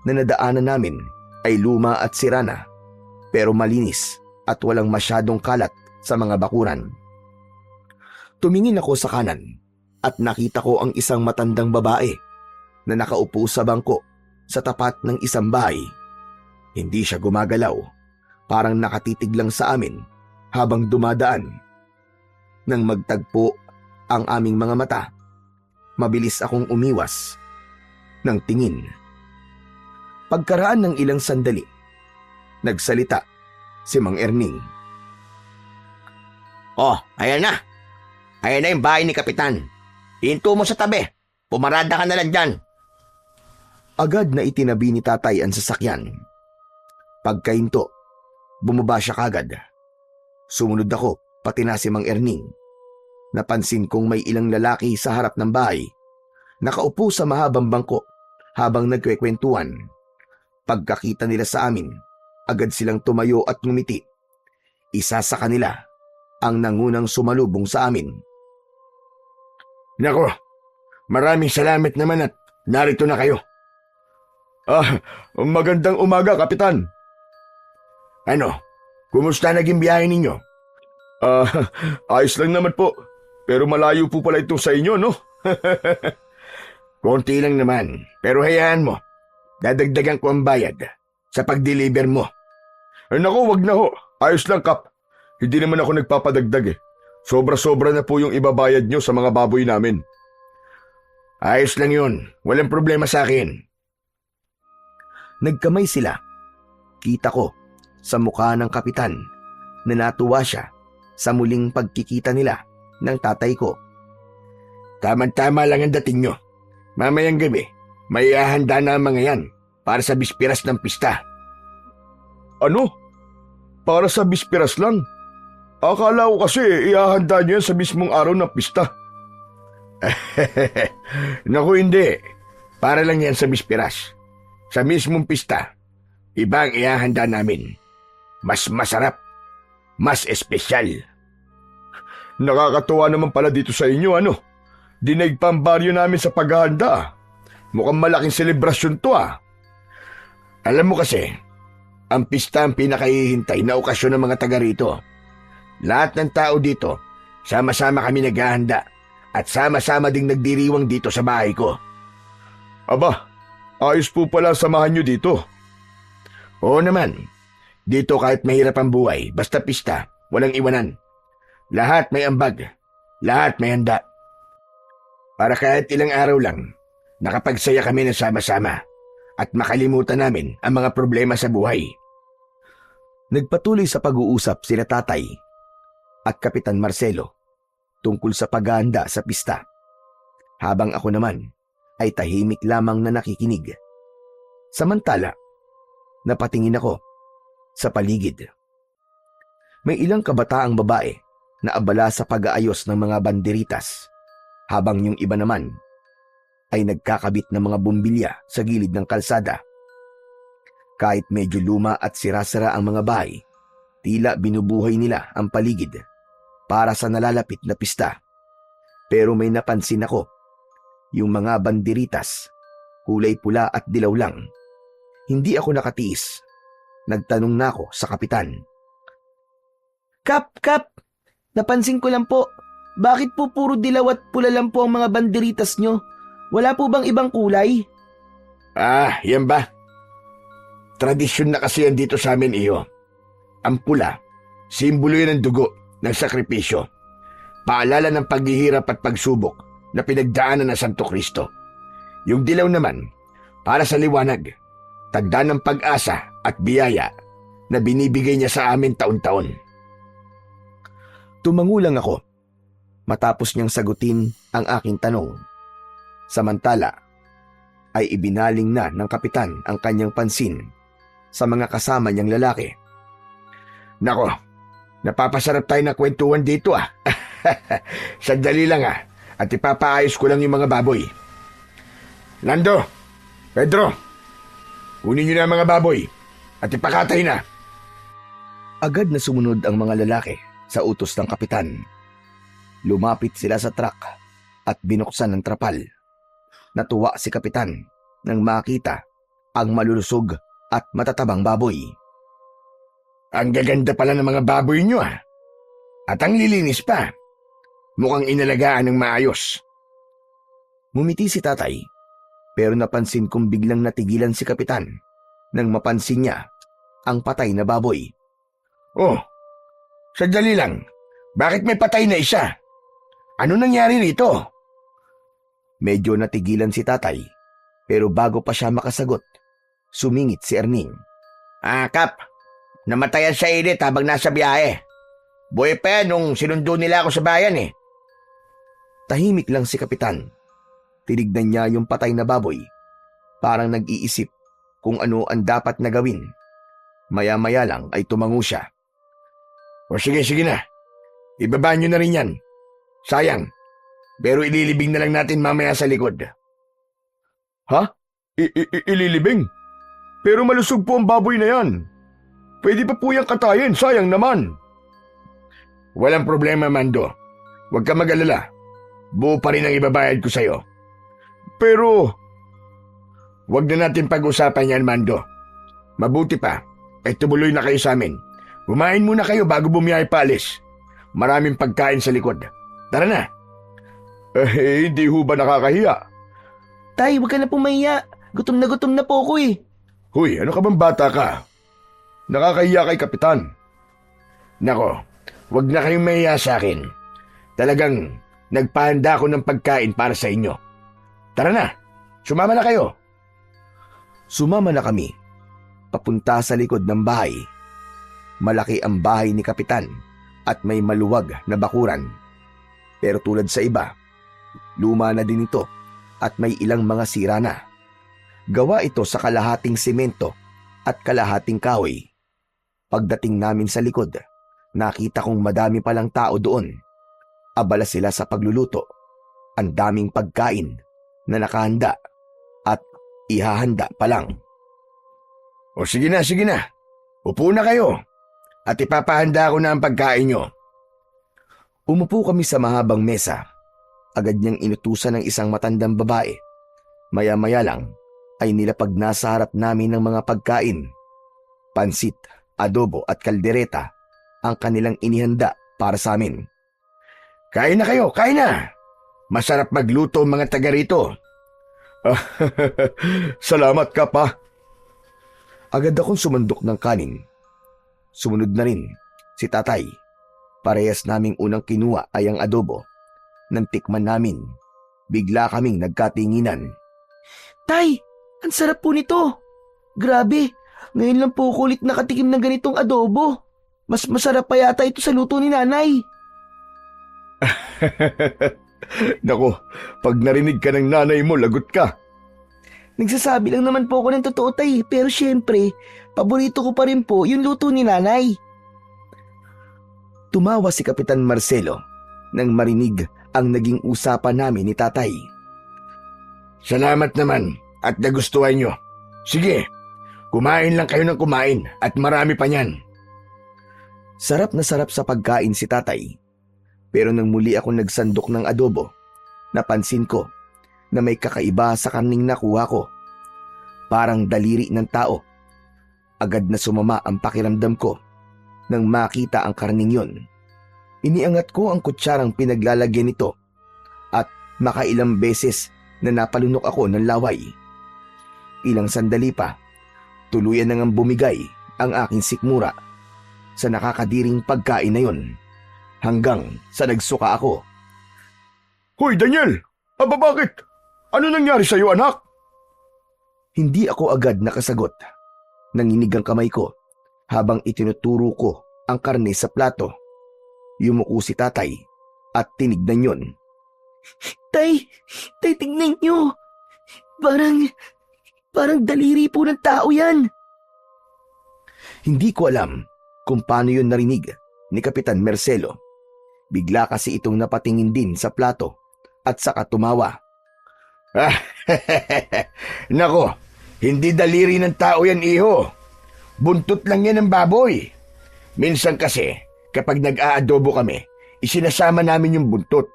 na nadaanan namin ay luma at sira na, pero malinis at walang masyadong kalat sa mga bakuran. Tumingin ako sa kanan at nakita ko ang isang matandang babae na nakaupo sa bangko sa tapat ng isang bahay. Hindi siya gumagalaw, parang nakatitig lang sa amin habang dumadaan. Nang magtagpo ang aming mga mata, mabilis akong umiwas ng tingin. Pagkaraan ng ilang sandali, nagsalita si Mang Erning. Oh, ayan na. Ayan na yung bahay ni Kapitan. Hinto mo sa tabi. Pumarada ka na lang dyan. Agad na itinabi ni tatay ang sasakyan. Pagkahinto, bumaba siya kagad. Sumunod ako, pati na si Mang Erning. Napansin kong may ilang lalaki sa harap ng bahay. Nakaupo sa mahabang bangko habang nagkwekwentuhan. Pagkakita nila sa amin, agad silang tumayo at ngumiti. Isa sa kanila ang nangunang sumalubong sa amin. Nako, maraming salamat naman at narito na kayo. Magandang umaga, Kapitan. Ano? Kumusta naging biyahe ninyo? Ayos lang naman po. Pero malayo po pala ito sa inyo, no? Konti lang naman, pero hayaan mo. Dadagdagan ko ang bayad sa pag-deliver mo. Naku, wag na ho. Ayos lang, Kap. Hindi naman ako nagpapadagdag eh. Sobra-sobra na po yung ibabayad nyo sa mga baboy namin. Ayos lang yun. Walang problema sa akin. Nagkamay sila. Kita ko sa mukha ng kapitan na natuwa siya sa muling pagkikita nila ng tatay ko. Tama-tama lang ang dating nyo. Mamayang gabi, may ihahanda na ang mga yan para sa bispiras ng pista. Ano? Para sa bispiras lang? Akala ko kasi ihahanda nyo yan sa mismong araw ng pista. Naku, hindi. Para lang yan sa bispiras. Sa mismong pista, iba ang ihahanda namin. Mas masarap, mas espesyal. Nakakatuwa naman pala dito sa inyo, ano? Dinaig pa ang baryo namin sa paghahanda. Mukhang malaking selebrasyon to, ah. Alam mo kasi, ang pista ang pinakahihintay na okasyon ng mga taga rito. Lahat ng tao dito, sama-sama kami naghahanda at sama-sama ding nagdiriwang dito sa bahay ko. Aba, ayos po pala ang samahan nyo dito. Oo naman. Dito kahit mahirap ang buhay, basta pista, walang iwanan. Lahat may ambag, lahat may handa. Para kahit ilang araw lang, nakapagsaya kami ng sama-sama at makalimutan namin ang mga problema sa buhay. Nagpatuloy sa pag-uusap sila tatay at Kapitan Marcelo tungkol sa paghahanda sa pista, habang ako naman ay tahimik lamang na nakikinig. Samantala, napatingin ako sa paligid. May ilang kabataang babae na abala sa pag-aayos ng mga banderitas, habang yung iba naman ay nagkakabit ng mga bumbilya sa gilid ng kalsada. Kahit medyo luma at sira-sira ang mga bahay, tila binubuhay nila ang paligid para sa nalalapit na pista. Pero may napansin ako, yung mga banderitas, kulay pula at dilaw lang. Hindi ako nakatiis. Nagtanong na ako sa kapitan. Kap! Napansin ko lang po, bakit po puro dilaw at pula lang po ang mga banderitas nyo? Wala po bang ibang kulay? Yan ba? Tradisyon na kasi yan dito sa amin, iyo. Ang pula, simbolo yan ng dugo, ng sakripisyo. Paalala ng paghihirap at pagsubok na pinagdaanan ng Santo Cristo. Yung dilaw naman, para sa liwanag, tanda ng pag-asa at biyaya na binibigay niya sa amin taon-taon. Tumangulang ako matapos niyang sagutin ang aking tanong. Samantala, ay ibinaling na ng kapitan ang kanyang pansin sa mga kasama niyang lalaki. Nako, napapasarap tayo na kwentuhan dito, ah. Sandali lang, ah, at ipapaayos ko lang yung mga baboy. Nando, Pedro, kunin niyo na ang mga baboy at ipakatay na. Agad na sumunod ang mga lalaki sa utos ng kapitan. Lumapit sila sa truck at binuksan ang trapal. Natuwa si kapitan nang makita ang malulusog at matatabang baboy. Ang gaganda pala ng mga baboy niyo, ah. At ang lilinis pa. Mukhang inalagaan ng maayos. Ngumiti si tatay, pero napansin kong biglang natigilan si kapitan nang mapansin niya ang patay na baboy. Oh, sandali lang. Bakit may patay na isa? Ano nangyari rito? Medyo natigilan si tatay, pero bago pa siya makasagot, sumingit si Erning. Kap, namatayan sa init habang nasa biyahe. Buhay pa yan nung sinundo nila ako sa bayan eh. Tahimik lang si kapitan. Tinignan niya yung patay na baboy. Parang nag-iisip kung ano ang dapat na gawin. Maya-maya lang ay tumango siya. O sige na. Ibaba nyo na rin yan. Sayang. Pero ililibing na lang natin mamaya sa likod. Ha? Ililibing? Pero malusog po ang baboy na yan. Pwede pa po yung katayin, sayang naman. Walang problema, Mando. Huwag ka mag-alala. Buo pa rin ang ibabayad ko sa'yo. Pero, Huwag na natin pag-usapan yan, Mando. Mabuti pa, ay tumuloy na kayo sa amin. Kumain muna kayo bago bumiyahe paalis. Maraming pagkain sa likod. Tara na. hindi ho ba nakakahiya? Tay, huwag ka na pumahiya. Gutom na po ako eh. Huy, ano ka bang bata ka? Nakakahiya kay kapitan. Nako, huwag na kayong mahiya sa akin. Talagang nagpahanda ako ng pagkain para sa inyo. Tara na, sumama na kayo. Sumama na kami, papunta sa likod ng bahay. Malaki ang bahay ni kapitan at may maluwag na bakuran. Pero tulad sa iba, luma na din ito at may ilang mga sira na. Gawa ito sa kalahating semento at kalahating kahoy. Pagdating namin sa likod, nakita kong madami palang tao doon. Abala sila sa pagluluto. Ang daming pagkain na nakahanda at ihahanda pa lang. O sige na. Upo na kayo. At ipapahanda ko na ang pagkain nyo. Umupo kami sa mahabang mesa. Agad niyang inutusan ng isang matandang babae. Maya-maya lang ay nilapag na sa harap namin ng mga pagkain. Pansit, adobo at kaldereta ang kanilang inihanda para sa amin. Kain na kayo, kain na. Masarap magluto ang mga taga rito. Salamat ka pa. Agad akong sumandok ng kanin. Sumunod na rin si tatay. Parehas naming unang kinuha ay ang adobo. Nang tikman namin, bigla kaming nagkatinginan. Tay, ang sarap po nito. Grabe, ngayon lang po ako ulit nakatikim ng ganitong adobo. Mas masarap pa yata ito sa luto ni nanay. Naku, pag narinig ka ng nanay mo, lagot ka. Nagsasabi lang naman po ako ng totoo, tay. Pero syempre, paborito ko pa rin po yung luto ni nanay. Tumawa si Kapitan Marcelo nang marinig ang naging usapan namin ni tatay. Salamat naman at nagustuhan nyo. Sige, kumain lang kayo ng kumain at marami pa niyan. Sarap na sarap sa pagkain si tatay. Pero nang muli ako nagsandok ng adobo, napansin ko na may kakaiba sa karning nakuha ko. Parang daliri ng tao. Agad na sumama ang pakiramdam ko nang makita ang karning yon. Iniangat ko ang kutsarang pinaglalagyan nito at makailang beses na napalunok ako ng laway. Ilang sandali pa, tuluyan nang bumigay ang aking sikmura sa nakakadiring pagkain na yon. Hanggang sa nagsuka ako. Hoy, Daniel! Aba bakit? Ano nangyari sa'yo, anak? Hindi ako agad nakasagot. Nanginig ang kamay ko habang itinuturo ko ang karne sa plato. Yumuko si tatay at tinignan yon. Tay, tignan nyo. Parang daliri po ng tao yan. Hindi ko alam kung paano yon narinig ni Kapitan Marcelo. Bigla kasi itong napatingin din sa plato at saka tumawa. Nako, hindi daliri ng tao yan, iho. Buntot lang yan ng baboy. Minsan kasi, kapag nag-aadobo kami, isinasama namin yung buntot.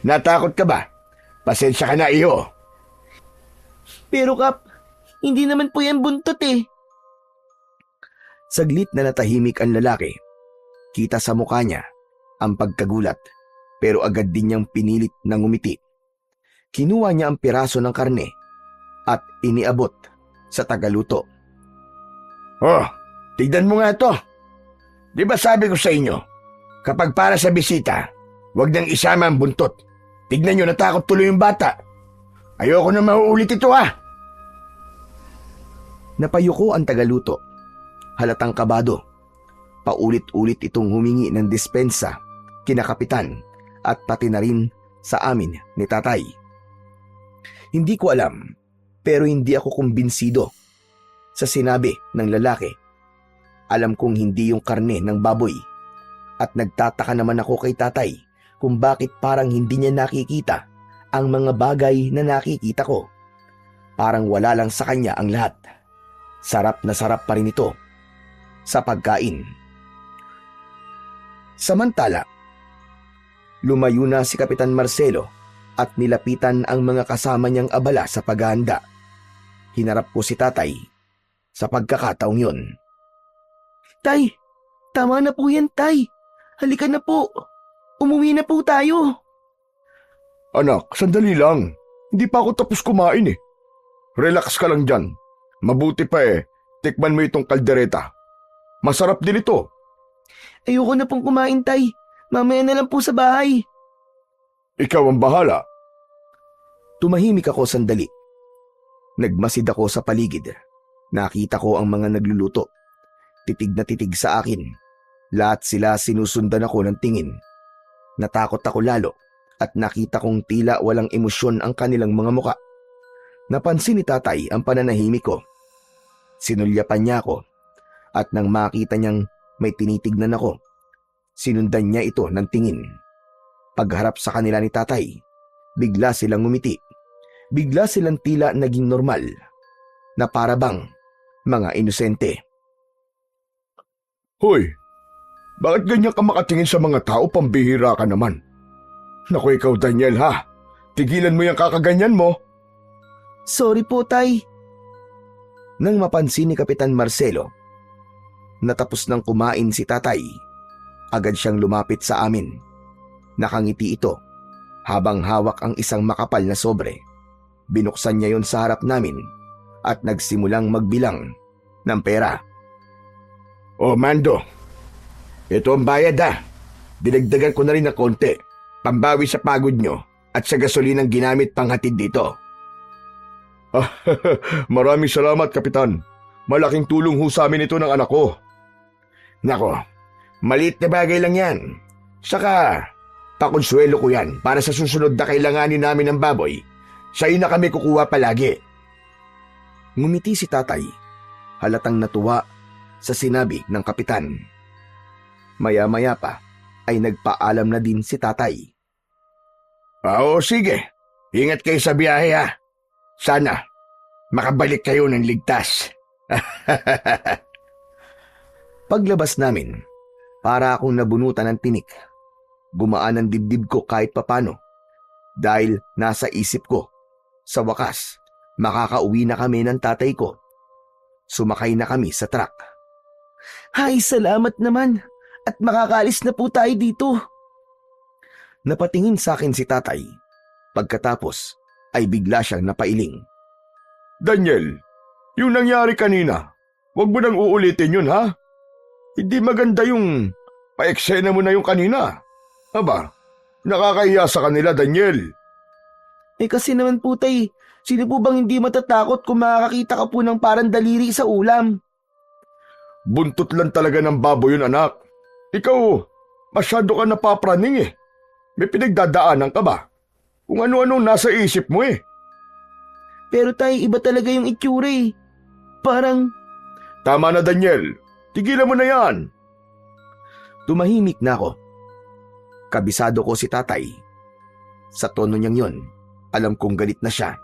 Natakot ka ba? Pasensya ka na, iho. Pero Kap, hindi naman po yan buntot eh. Saglit na natahimik ang lalaki. Kita sa mukha niya ang pagkagulat, pero agad din niyang pinilit na ngumiti. Kinuha niya ang piraso ng karne at iniabot sa tagaluto. Oh, tignan mo nga to. Di ba sabi ko sa inyo, kapag para sa bisita, huwag nang isama ang buntot. Tignan nyo, natakot tuloy yung bata. Ayoko na mauulit ito ha. Napayuko ang tagaluto. Halatang kabado. Paulit-ulit itong humingi ng dispensa kina kapitan at pati na rin sa amin ni tatay. Hindi ko alam, pero hindi ako kumbinsido sa sinabi ng lalaki. Alam kong hindi yung karne ng baboy at nagtataka naman ako kay tatay kung bakit parang hindi niya nakikita ang mga bagay na nakikita ko. Parang wala lang sa kanya ang lahat. Sarap na sarap pa rin ito sa pagkain. Samantala, lumayo na si Kapitan Marcelo at nilapitan ang mga kasama niyang abala sa paghahanda. Hinarap ko si tatay sa pagkakataong yun. Tay, tama na po yan, tay. Halika na po. Umuwi na po tayo. Anak, sandali lang. Hindi pa ako tapos kumain eh. Relax ka lang dyan. Mabuti pa tikman mo itong kaldereta. Masarap din ito. Ayoko na pong kumain, tay. Mamaya na lang po sa bahay. Ikaw ang bahala. Tumahimik ako sandali. Nagmasid ako sa paligid. Nakita ko ang mga nagluluto. Titig na titig sa akin. Lahat sila sinusundan ako ng tingin. Natakot ako lalo at nakita kong tila walang emosyon ang kanilang mga muka. Napansin ni tatay ang pananahimik ko. Sinulyapan niya ako at nang makita niyang may tinitignan ako, sinundan niya ito ng tingin. Pagharap sa kanila ni tatay, bigla silang ngumiti. Bigla silang tila naging normal na para bang mga inosente. Hoy, bakit ganyan ka makatingin sa mga tao? Pambihira ka naman. Naku ikaw Daniel ha, tigilan mo yung kakaganyan mo. Sorry po, tay. Nang mapansin ni Kapitan Marcelo, natapos nang kumain si tatay, agad siyang lumapit sa amin. Nakangiti ito habang hawak ang isang makapal na sobre. Binuksan niya yon sa harap namin at nagsimulang magbilang ng pera. Oh, Mando. Ito ang bayad ha. Dinagdagan ko na rin ng konti. Pambawi sa pagod nyo at sa gasolinang ginamit panghatid dito. Maraming salamat, Kapitan. Malaking tulong ho sa amin ito ng anak ko. Nako, maliit na bagay lang yan. Saka, pakonsuelo ko yan para sa susunod na kailanganin namin ng baboy. Sa'yo na kami kukuha palagi. Ngumiti si tatay, halatang natuwa sa sinabi ng kapitan. Maya-maya pa ay nagpaalam na din si tatay. Oo, sige. Ingat kayo sa biyahe ha. Sana, makabalik kayo ng ligtas. Paglabas namin, para akong nabunutan ng tinik. Gumaan ang dibdib ko kahit papano. Dahil nasa isip ko, sa wakas, makakauwi na kami ng tatay ko. Sumakay na kami sa truck. Hay, salamat naman. At makakaalis na po tayo dito. Napatingin sa akin si tatay. Pagkatapos ay bigla siyang napailing. Daniel, yung nangyari kanina, wag mo nang uulitin yun ha? Hindi maganda yung paeksena mo na yung kanina. Aba, nakakahiya sa kanila, Daniel. Kasi naman po, tay, sino po bang hindi matatakot kung makakakita ka po ng parang daliri sa ulam? Buntot lang talaga ng baboy yun, anak. Ikaw, masyado ka napapraning eh. May pinagdadaanan ka ba? Kung ano-ano nasa isip mo eh. Pero tay, iba talaga yung itsura eh. Parang... Tama na, Daniel. Tigilan mo na yan. Tumahimik na ako. Kabisado ko si tatay. Sa tono niyang yon, alam kong galit na siya.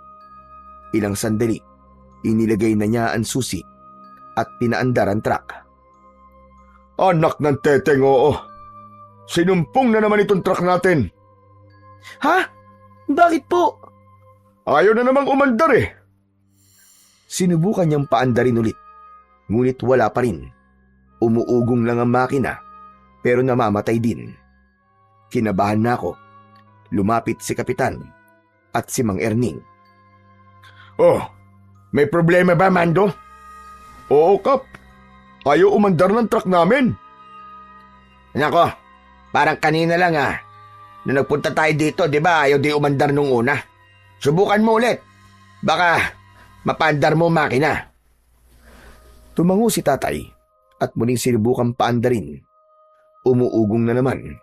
Ilang sandali, inilagay na niya ang susi at pinaandar ang truck. Anak ng teteng, oo. Sinumpong na naman itong truck natin. Ha? Bakit po? Ayaw na namang umandar eh. Sinubukan niyang paandarin ulit, ngunit wala pa rin. Umuugong lang ang makina, pero namamatay din. Kinabahan na ako. Lumapit si kapitan. at si Mang Erning. Oh, may problema ba, Mando? Oo, Kap. Ayaw umandar ng truck namin. Nako, parang kanina lang Nung nagpunta tayo dito, di ba ayaw di umandar nung una? Subukan mo ulit. Baka mapaandar mo makina. Tumango si tatay at muling sinubukan paandarin. Umuugong na naman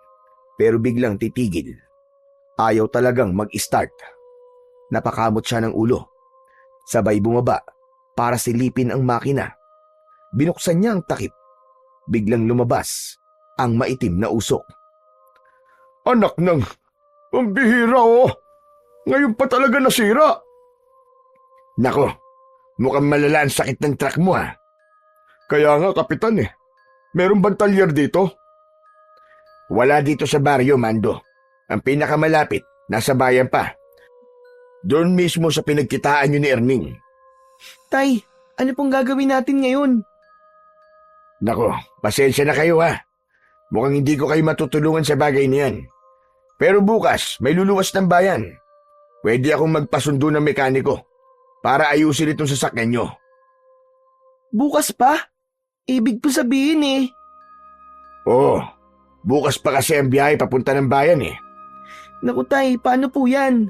pero biglang titigil. Ayaw talagang mag-start. Napakamot siya ng ulo. Sabay bumaba para silipin ang makina. Binuksan niya ang takip. Biglang lumabas ang maitim na usok. Anak ng... Ang bihira, oh! Ngayon pa talaga nasira. Nako, mukhang malala ang sakit ng truck mo Kaya nga, Kapitan Meron bang talyer dito? Wala dito sa baryo, Mando. Ang pinakamalapit, nasa bayan pa. Doon mismo sa pinagkitaan nyo ni Erning. Tay, ano pong gagawin natin ngayon? Nako, pasensya na kayo Mukhang hindi ko kayo matutulungan sa bagay niyan. Pero bukas, may luluwas ng bayan. Pwede akong magpasundo ng mekaniko para ayusin itong sasakyan nyo. Bukas pa? Ibig po sabihin Oo, bukas pa kasi ang biyahe papunta ng bayan Naku tay, paano po yan?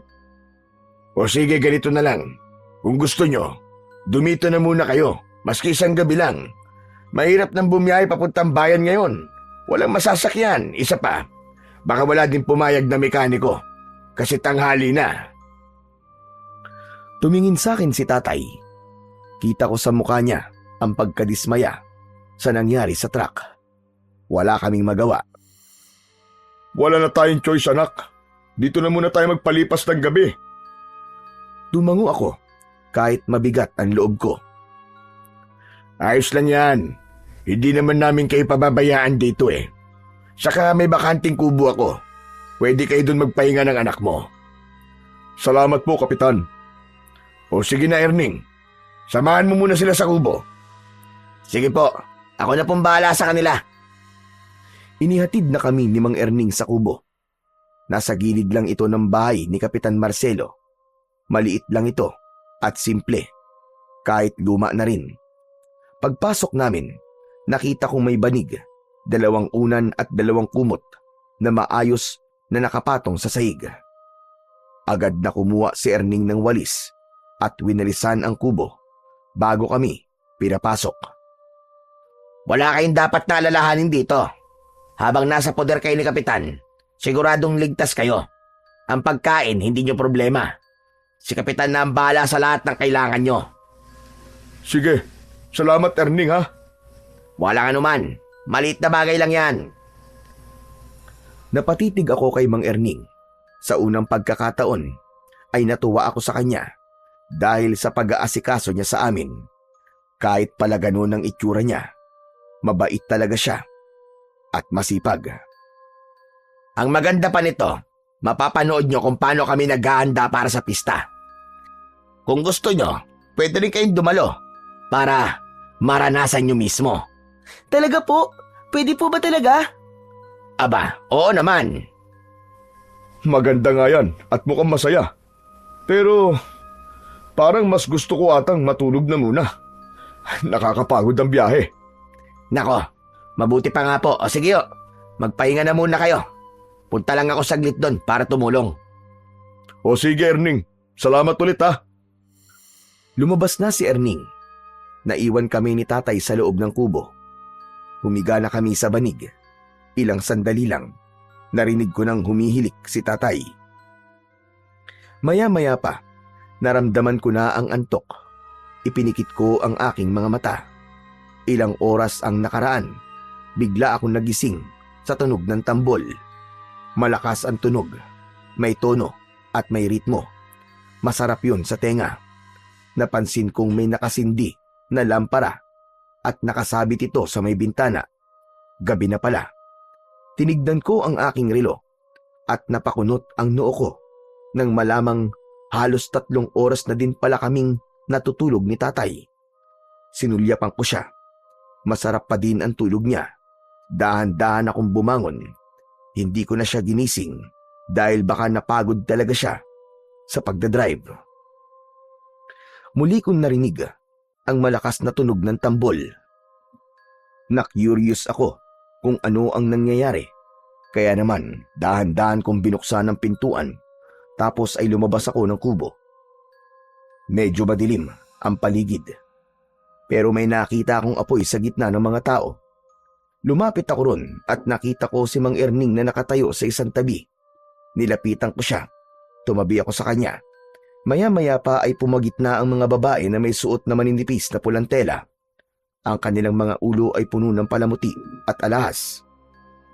O sige, ganito na lang. Kung gusto nyo, dumito na muna kayo, maski isang gabi lang. Mahirap nang bumiyahe papuntang bayan ngayon. Walang masasakyan, isa pa. Baka wala din pumayag na mekaniko, kasi tanghali na. Tumingin sa akin si tatay. Kita ko sa mukha niya ang pagkadismaya sa nangyari sa truck. Wala kaming magawa. Wala na tayong choice, anak. Dito na muna tayo magpalipas ng gabi. Tumango ako kahit mabigat ang loob ko. Ayos lang yan. Hindi naman namin kayo pababayaan dito Saka may bakanting kubo ako. Pwede kayo dun magpahinga ng anak mo. Salamat po, Kapitan. O sige na, Erning. Samahan mo muna sila sa kubo. Sige po. Ako na pong bahala sa kanila. Inihatid na kami ni Mang Erning sa kubo. Nasa gilid lang ito ng bahay ni Kapitan Marcelo. Maliit lang ito at simple. Kahit luma na rin. Pagpasok namin, nakita kong may banig, 2 unan at 2 kumot na maayos na nakapatong sa sahig. Agad na kumuha si Erning ng walis at winalisan ang kubo bago kami pinapasok. Wala kayong dapat na alalahanin dito. Habang nasa poder kayo ni Kapitan, siguradong ligtas kayo. Ang pagkain, hindi nyo problema. Si Kapitan na ang bahala sa lahat ng kailangan nyo. Sige, salamat Erning Walang anuman. Maliit na bagay lang yan. Napatitig ako kay Mang Erning. Sa unang pagkakataon ay natuwa ako sa kanya dahil sa pag-aasikaso niya sa amin. Kahit pala ganun ang itsura niya, mabait talaga siya at masipag. Ang maganda pa nito, mapapanood nyo kung paano kami naghahanda para sa pista. Kung gusto nyo, pwede rin kayong dumalo para maranasan nyo mismo. Talaga po? Pwede po ba talaga? Aba, oo naman. Maganda nga yan at mukhang masaya. Pero parang mas gusto ko atang matulog na muna. Nakakapagod ang biyahe. Nako, mabuti pa nga po. O sige magpahinga na muna kayo. Punta lang ako saglit doon para tumulong. O sige Erning, salamat ulit Lumabas na si Erning. Naiwan kami ni tatay sa loob ng kubo. Humiga na kami sa banig. Ilang sandali lang, narinig ko nang humihilik si tatay. Maya-maya pa, naramdaman ko na ang antok. Ipinikit ko ang aking mga mata. Ilang oras ang nakaraan, bigla akong nagising sa tunog ng tambol. Malakas ang tunog, may tono at may ritmo. Masarap yun sa tenga. Napansin kong may nakasindi na lampara at nakasabit ito sa may bintana. Gabi na pala. Tinignan ko ang aking relo at napakunot ang noo ko nang malamang halos 3 oras na din pala kaming natutulog ni tatay. Sinulyapan ko siya. Masarap pa din ang tulog niya. Dahan-dahan akong bumangon. Hindi ko na siya ginising dahil baka napagod talaga siya. sa pagdadrive. Muli kong narinig ang malakas na tunog ng tambol. Na-curious ako kung ano ang nangyayari. Kaya naman, dahan-dahan kong binuksan ang pintuan tapos ay lumabas ako ng kubo. Medyo madilim ang paligid. Pero may nakita akong apoy sa gitna ng mga tao. Lumapit ako ron at nakita ko si Mang Erning na nakatayo sa isang tabi. Nilapitan ko siya. Tumabi ako sa kanya. Maya-maya pa ay pumagitna ang mga babae na may suot na maninipis na pulang tela. Ang kanilang mga ulo ay puno ng palamuti at alahas.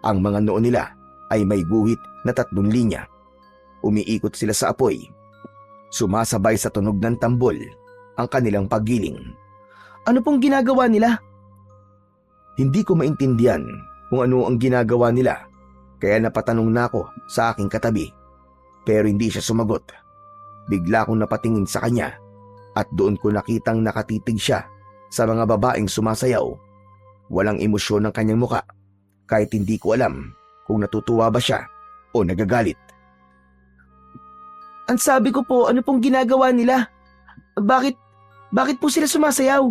Ang mga noo nila ay may guhit na 3 linya. Umiikot sila sa apoy. Sumasabay sa tunog ng tambol ang kanilang paggiling. Ano pong ginagawa nila? Hindi ko maintindihan kung ano ang ginagawa nila, kaya napatanong na ako sa aking katabi. Pero hindi siya sumagot. Bigla akong napatingin sa kanya at doon ko nakitang nakatitig siya sa mga babaeng sumasayaw. Walang emosyon ng kanyang muka, kahit hindi ko alam kung natutuwa ba siya o nagagalit. Ang sabi ko po, ano pong ginagawa nila? Bakit po sila sumasayaw?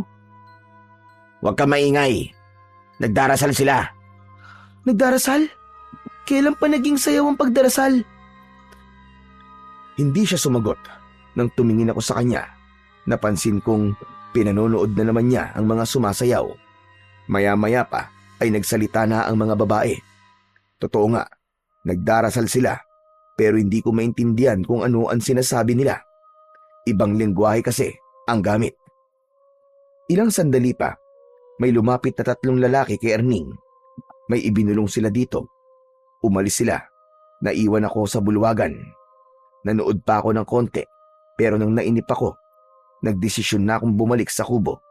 Huwag ka maingay. Nagdarasal sila. Nagdarasal? Kailan pa naging sayaw ang pagdarasal? Hindi siya sumagot. Nang tumingin ako sa kanya, napansin kong pinanonood na naman niya ang mga sumasayaw. Maya-maya pa ay nagsalita na ang mga babae. Totoo nga, nagdarasal sila, pero hindi ko maintindihan kung ano ang sinasabi nila. Ibang lengguwahe kasi ang gamit. Ilang sandali pa, may lumapit na 3 lalaki kay Erning. May ibinulong sila dito. Umalis sila. Naiwan ako sa bulwagan. Nanood pa ako ng konti, pero nang nainip ako, nagdesisyon na akong bumalik sa kubo.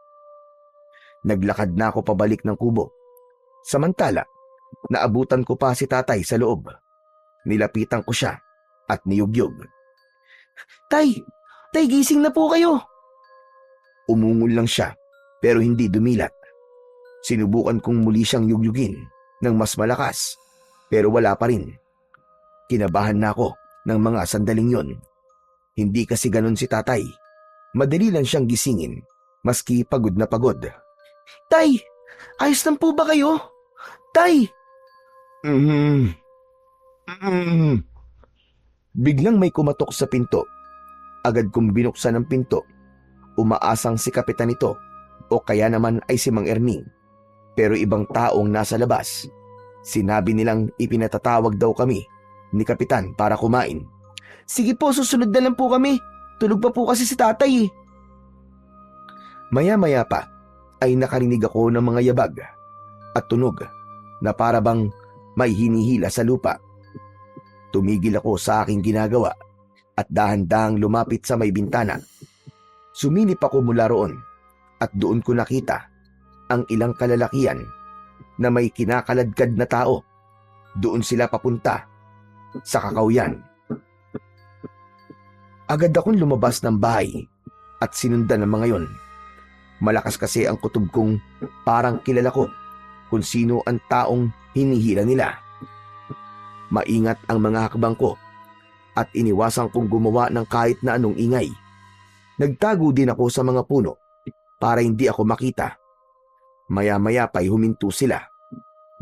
Naglakad na ako pabalik ng kubo. Samantala, naabutan ko pa si tatay sa loob. Nilapitan ko siya at niyugyog. Tay, gising na po kayo. Umungol lang siya, pero hindi dumilat. Sinubukan kong muli siyang yugyugin ng mas malakas, pero wala pa rin. Kinabahan na ako ng mga sandaling yon. Hindi kasi ganon si tatay. Madali lang siyang gisingin, maski pagod na pagod. Tay, ayos lang po ba kayo? Tay! Biglang may kumatok sa pinto. Agad kong binuksan ang pinto. Umaasang si kapitan ito o kaya naman ay si Mang Erning. Pero ibang taong nasa labas. Sinabi nilang ipinatatawag daw kami ni kapitan para kumain. Sige po, susunod na lang po kami. Tulog pa po kasi si tatay eh. Maya-maya pa ay nakarinig ako ng mga yabag at tunog na para bang may hinihila sa lupa. Tumigil ako sa aking ginagawa at dahan-dahang lumapit sa may bintana. Sumilip ako mula roon at doon ko nakita ang ilang kalalakian na may kinakaladkad na tao. Doon sila papunta sa kakawyan. Agad akong lumabas ng bahay at sinundan ng mga yon. Malakas kasi ang kutob kong parang kilala ko kung sino ang taong hinihila nila. Maingat ang mga hakbang ko at iniwasan kong gumawa ng kahit na anong ingay. Nagtago din ako sa mga puno para hindi ako makita. Maya-maya pa'y huminto sila.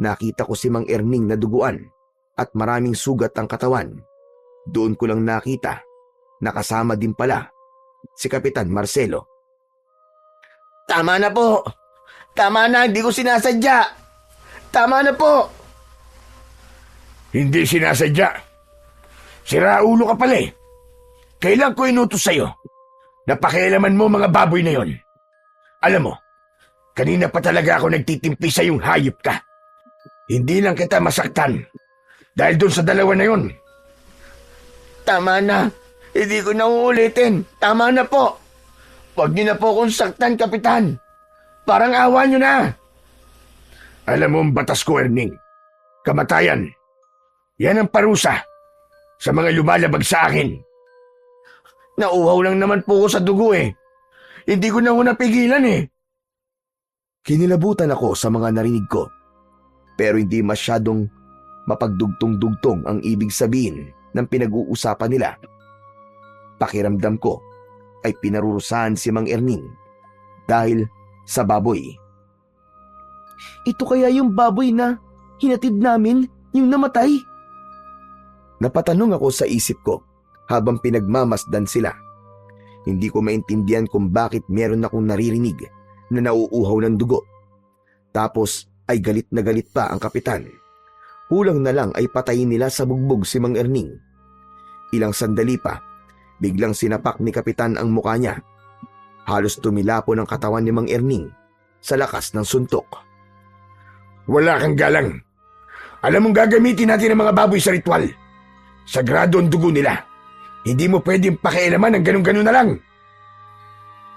Nakita ko si Mang Erning na duguan at maraming sugat ang katawan. Doon ko lang nakita na kasama din pala si Kapitan Marcelo. Tama na po. Tama na, hindi ko sinasadya. Tama na po. Hindi sinasadya. Siraulo ka pala eh. Kailan ko inutos sa'yo? Napakialaman mo mga baboy na yon. Alam mo, kanina pa talaga ako nagtitimpi sa yung hayop ka. Hindi lang kita masaktan dahil doon sa 2 na yon. Tama na. Hindi ko na uulitin. Tama na po. Huwag niyo na po akong saktan, Kapitan. Parang awa niyo na. Alam mo ang batas ko, Erning. Kamatayan. Yan ang parusa sa mga lumalabag sa akin. Nauhaw lang naman po ako sa dugo eh. Hindi ko na napigilan eh. Kinilabutan ako sa mga narinig ko, pero hindi masyadong mapagdugtong-dugtong ang ibig sabihin ng pinag-uusapan nila. Pakiramdam ko ay pinarurusahan si Mang Erning dahil sa baboy. Ito kaya yung baboy na hinatid namin, yung namatay? Napatanong ako sa isip ko habang pinagmamasdan sila. Hindi ko maintindihan kung bakit meron akong naririnig na nauuhaw ng dugo. Tapos ay galit na galit pa ang kapitan. Kulang na lang ay patayin nila sa bugbog si Mang Erning. Ilang sandali pa, biglang sinapak ni kapitan ang mukha niya. Halos tumilapon ang katawan ni Mang Erning sa lakas ng suntok. Wala kang galang. Alam mong gagamitin natin ang mga baboy sa ritual. Sagrado ang dugo nila. Hindi mo pwedeng pakialaman ng ganun-ganun na lang.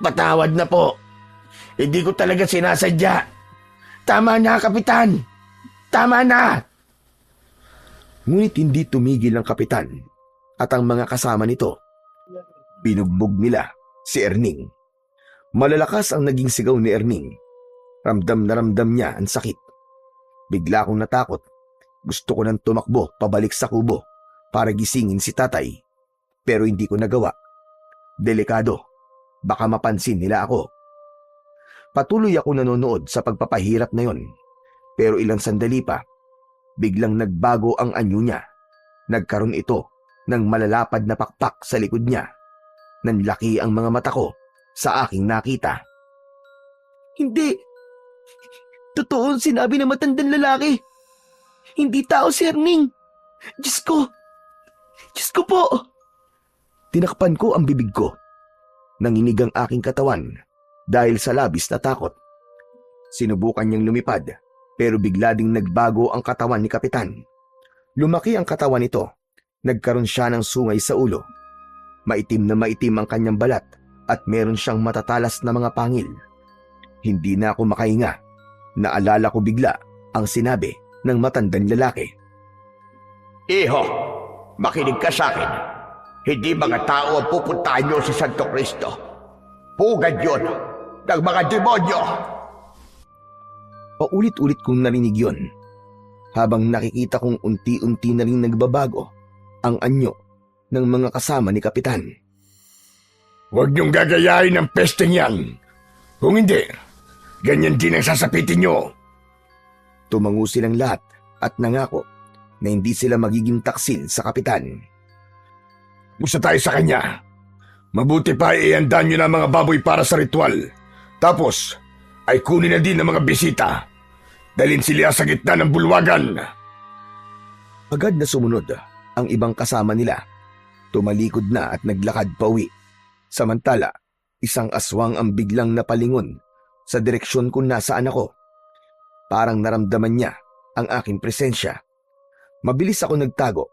Patawad na po. Hindi ko talaga sinasadya. Tama na, Kapitan. Tama na. Ngunit hindi tumigil ang kapitan at ang mga kasama nito. Binugbog nila si Erning. Malalakas ang naging sigaw ni Erning. Ramdam na ramdam niya ang sakit. Bigla akong natakot. Gusto ko nang tumakbo pabalik sa kubo para gisingin si tatay. Pero hindi ko nagawa. Delikado. Baka mapansin nila ako. Patuloy ako nanonood sa pagpapahirap na yon. Pero ilang sandali pa, biglang nagbago ang anyo niya. Nagkaroon ito ng malalapad na pakpak sa likod niya. Nanlaki ang mga mata ko sa aking nakita. Hindi. Totoo ang sinabi ng matandang lalaki. Hindi tao si Erning. Diyos ko. Diyos ko po. Tinakpan ko ang bibig ko. Nanginig ang aking katawan dahil sa labis na takot. Sinubukan niyang lumipad pero bigla ding nagbago ang katawan ni kapitan. Lumaki ang katawan nito. Nagkaroon siya ng sungay sa ulo. Maitim na maitim ang kanyang balat at meron siyang matatalas na mga pangil. Hindi na ako makahinga. Naalala ko bigla ang sinabi ng matandang lalaki. Iho, makinig ka sa akin. Hindi mga tao ang pupuntahan nyo sa Santo Cristo. Pugad yun ng mga demonyo. Paulit-ulit kong narinig yun habang nakikita kong unti-unti na rin nagbabago ang anyo ng mga kasama ni kapitan. Huwag niyong gagayahin ang pesteng yan. Kung hindi, ganyan din ang sasapitin niyo. Tumango silang lahat at nangako na hindi sila magiging taksil sa kapitan. Gusto tayo sa kanya. Mabuti pa iandaan niyo na ang mga baboy para sa ritual. Tapos, ay kunin na din ang mga bisita. Dalhin sila sa gitna ng bulwagan. Agad na sumunod ang ibang kasama nila. Tumalikod na at naglakad pauwi. Samantala, isang aswang ang biglang napalingon sa direksyon kung nasaan ako. Parang naramdaman niya ang aking presensya. Mabilis ako nagtago.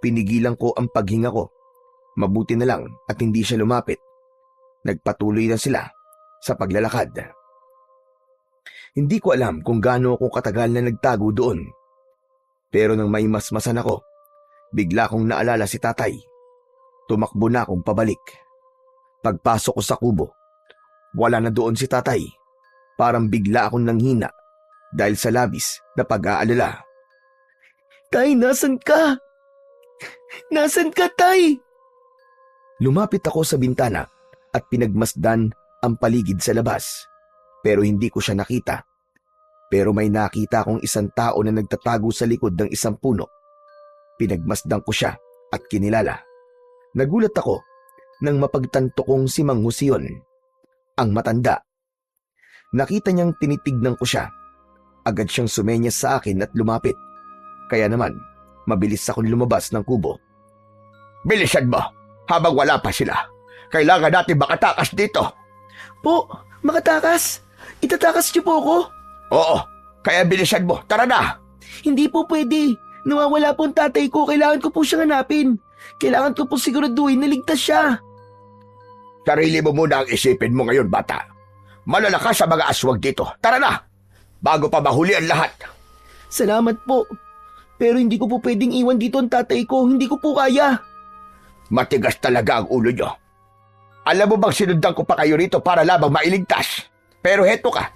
Pinigilan ko ang paghinga ko. Mabuti na lang at hindi siya lumapit. Nagpatuloy na sila sa paglalakad. Hindi ko alam kung gaano ako katagal na nagtago doon. Pero nang may masmasan ako, bigla kong naalala si tatay. Tumakbo na akong pabalik. Pagpasok ko sa kubo, wala na doon si tatay. Parang bigla akong nanghina dahil sa labis na pag-aalala. Tay, nasan ka? Nasan ka, Tay? Lumapit ako sa bintana at pinagmasdan ang paligid sa labas. Pero hindi ko siya nakita. Pero may nakita akong isang tao na nagtatago sa likod ng isang puno. Pinagmasdan ko siya at kinilala. Nagulat ako nang mapagtanto kong si Mang Husion, ang matanda. Nakita niyang tinitignan ko siya. Agad siyang sumenyas sa akin at lumapit. Kaya naman, mabilis akong lumabas ng kubo. Bilisan mo, habang wala pa sila. Kailangan natin makatakas dito. Po, makatakas? Itatakas niyo po ako? Oo, kaya bilisan mo. Tara na. Hindi po pwede. Nawawala po ang tatay ko. Kailangan ko po siyang hanapin. Kailangan ko po siguraduhin na ligtas siya. Sarili mo muna ang isipin mo ngayon, bata. Malalakas sa mga aswag dito. Tara na, bago pa mahuli ang lahat. Salamat po. Pero hindi ko po pwedeng iwan dito ang tatay ko. Hindi ko po kaya. Matigas talaga ang ulo nyo. Alam mo bang sinundan ko pa kayo rito para lamang mailigtas? Pero heto ka,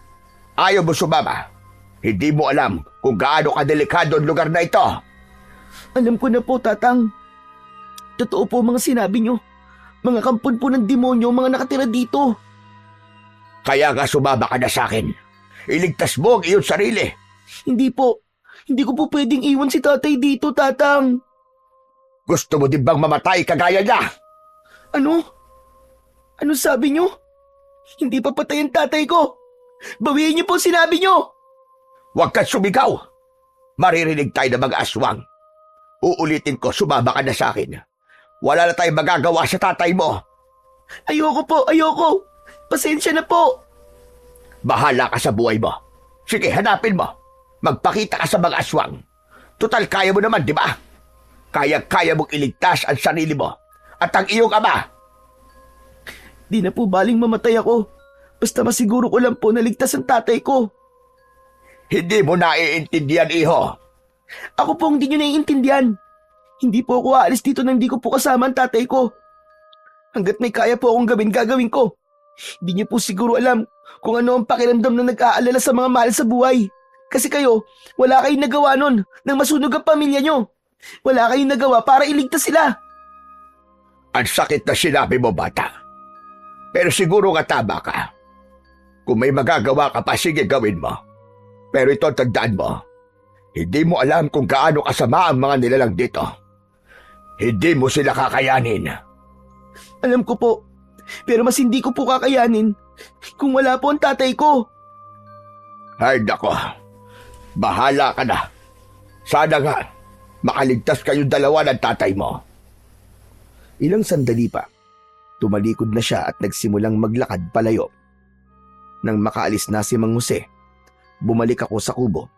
ayaw mo sumama. Hindi mo alam kung gaano kadelikado ang lugar na ito. Alam ko na po, Tatang. Totoo po mga sinabi nyo. Mga kampon po ng demonyo ang mga nakatira dito. Kaya nga sumama ka na sa akin. Iligtas mo ang iyong sarili. Hindi po. Hindi ko po pwedeng iwan si tatay dito, Tatang. Gusto mo din bang mamatay kagaya niya? Ano? Ano sabi niyo? Hindi pa patay ang tatay ko. Bawiin niyo po ang sinabi niyo. Huwag kang sumigaw. Maririnig tayo ng mga aswang. Uulitin ko, sumama ka na sa akin. Wala na tayong magagawa sa tatay mo. Ayoko po, ayoko. Pasensya na po. Bahala ka sa buhay mo. Sige, hanapin mo. Magpakita ka sa mga aswang. Tutal, kaya mo naman, di ba? Kaya mong iligtas ang sarili mo at ang iyong ama. Di na po baling mamatay ako. Basta masiguro ko lang po na ligtas ang tatay ko. Hindi mo naiintindihan, iho. Ako po hindi nyo naiintindihan. Hindi po ako aalis dito nang hindi ko po kasama ang tatay ko. Hanggat may kaya po akong gawin, gagawin ko. Hindi niyo po siguro alam kung ano ang pakiramdam na nag-aalala sa mga mahal sa buhay. Kasi kayo, wala kayong nagawa nun nang masunog ang pamilya nyo. Wala kayong nagawa para iligtas sila. Ang sakit na sinabi mo, bata. Pero siguro nga tama ka. Kung may magagawa ka pa, sige gawin mo. Pero ito, tandaan mo. Hindi mo alam kung gaano kasama ang mga nilalang dito. Hindi mo sila kakayanin. Alam ko po. Pero mas hindi ko po kakayanin kung wala po ang tatay ko. Ay, nako. Bahala ka na. Sana nga, makaligtas kayong dalawa ng tatay mo. Ilang sandali pa, tumalikod na siya at nagsimulang maglakad palayo. Nang makaalis na si Mang Jose, bumalik ako sa kubo.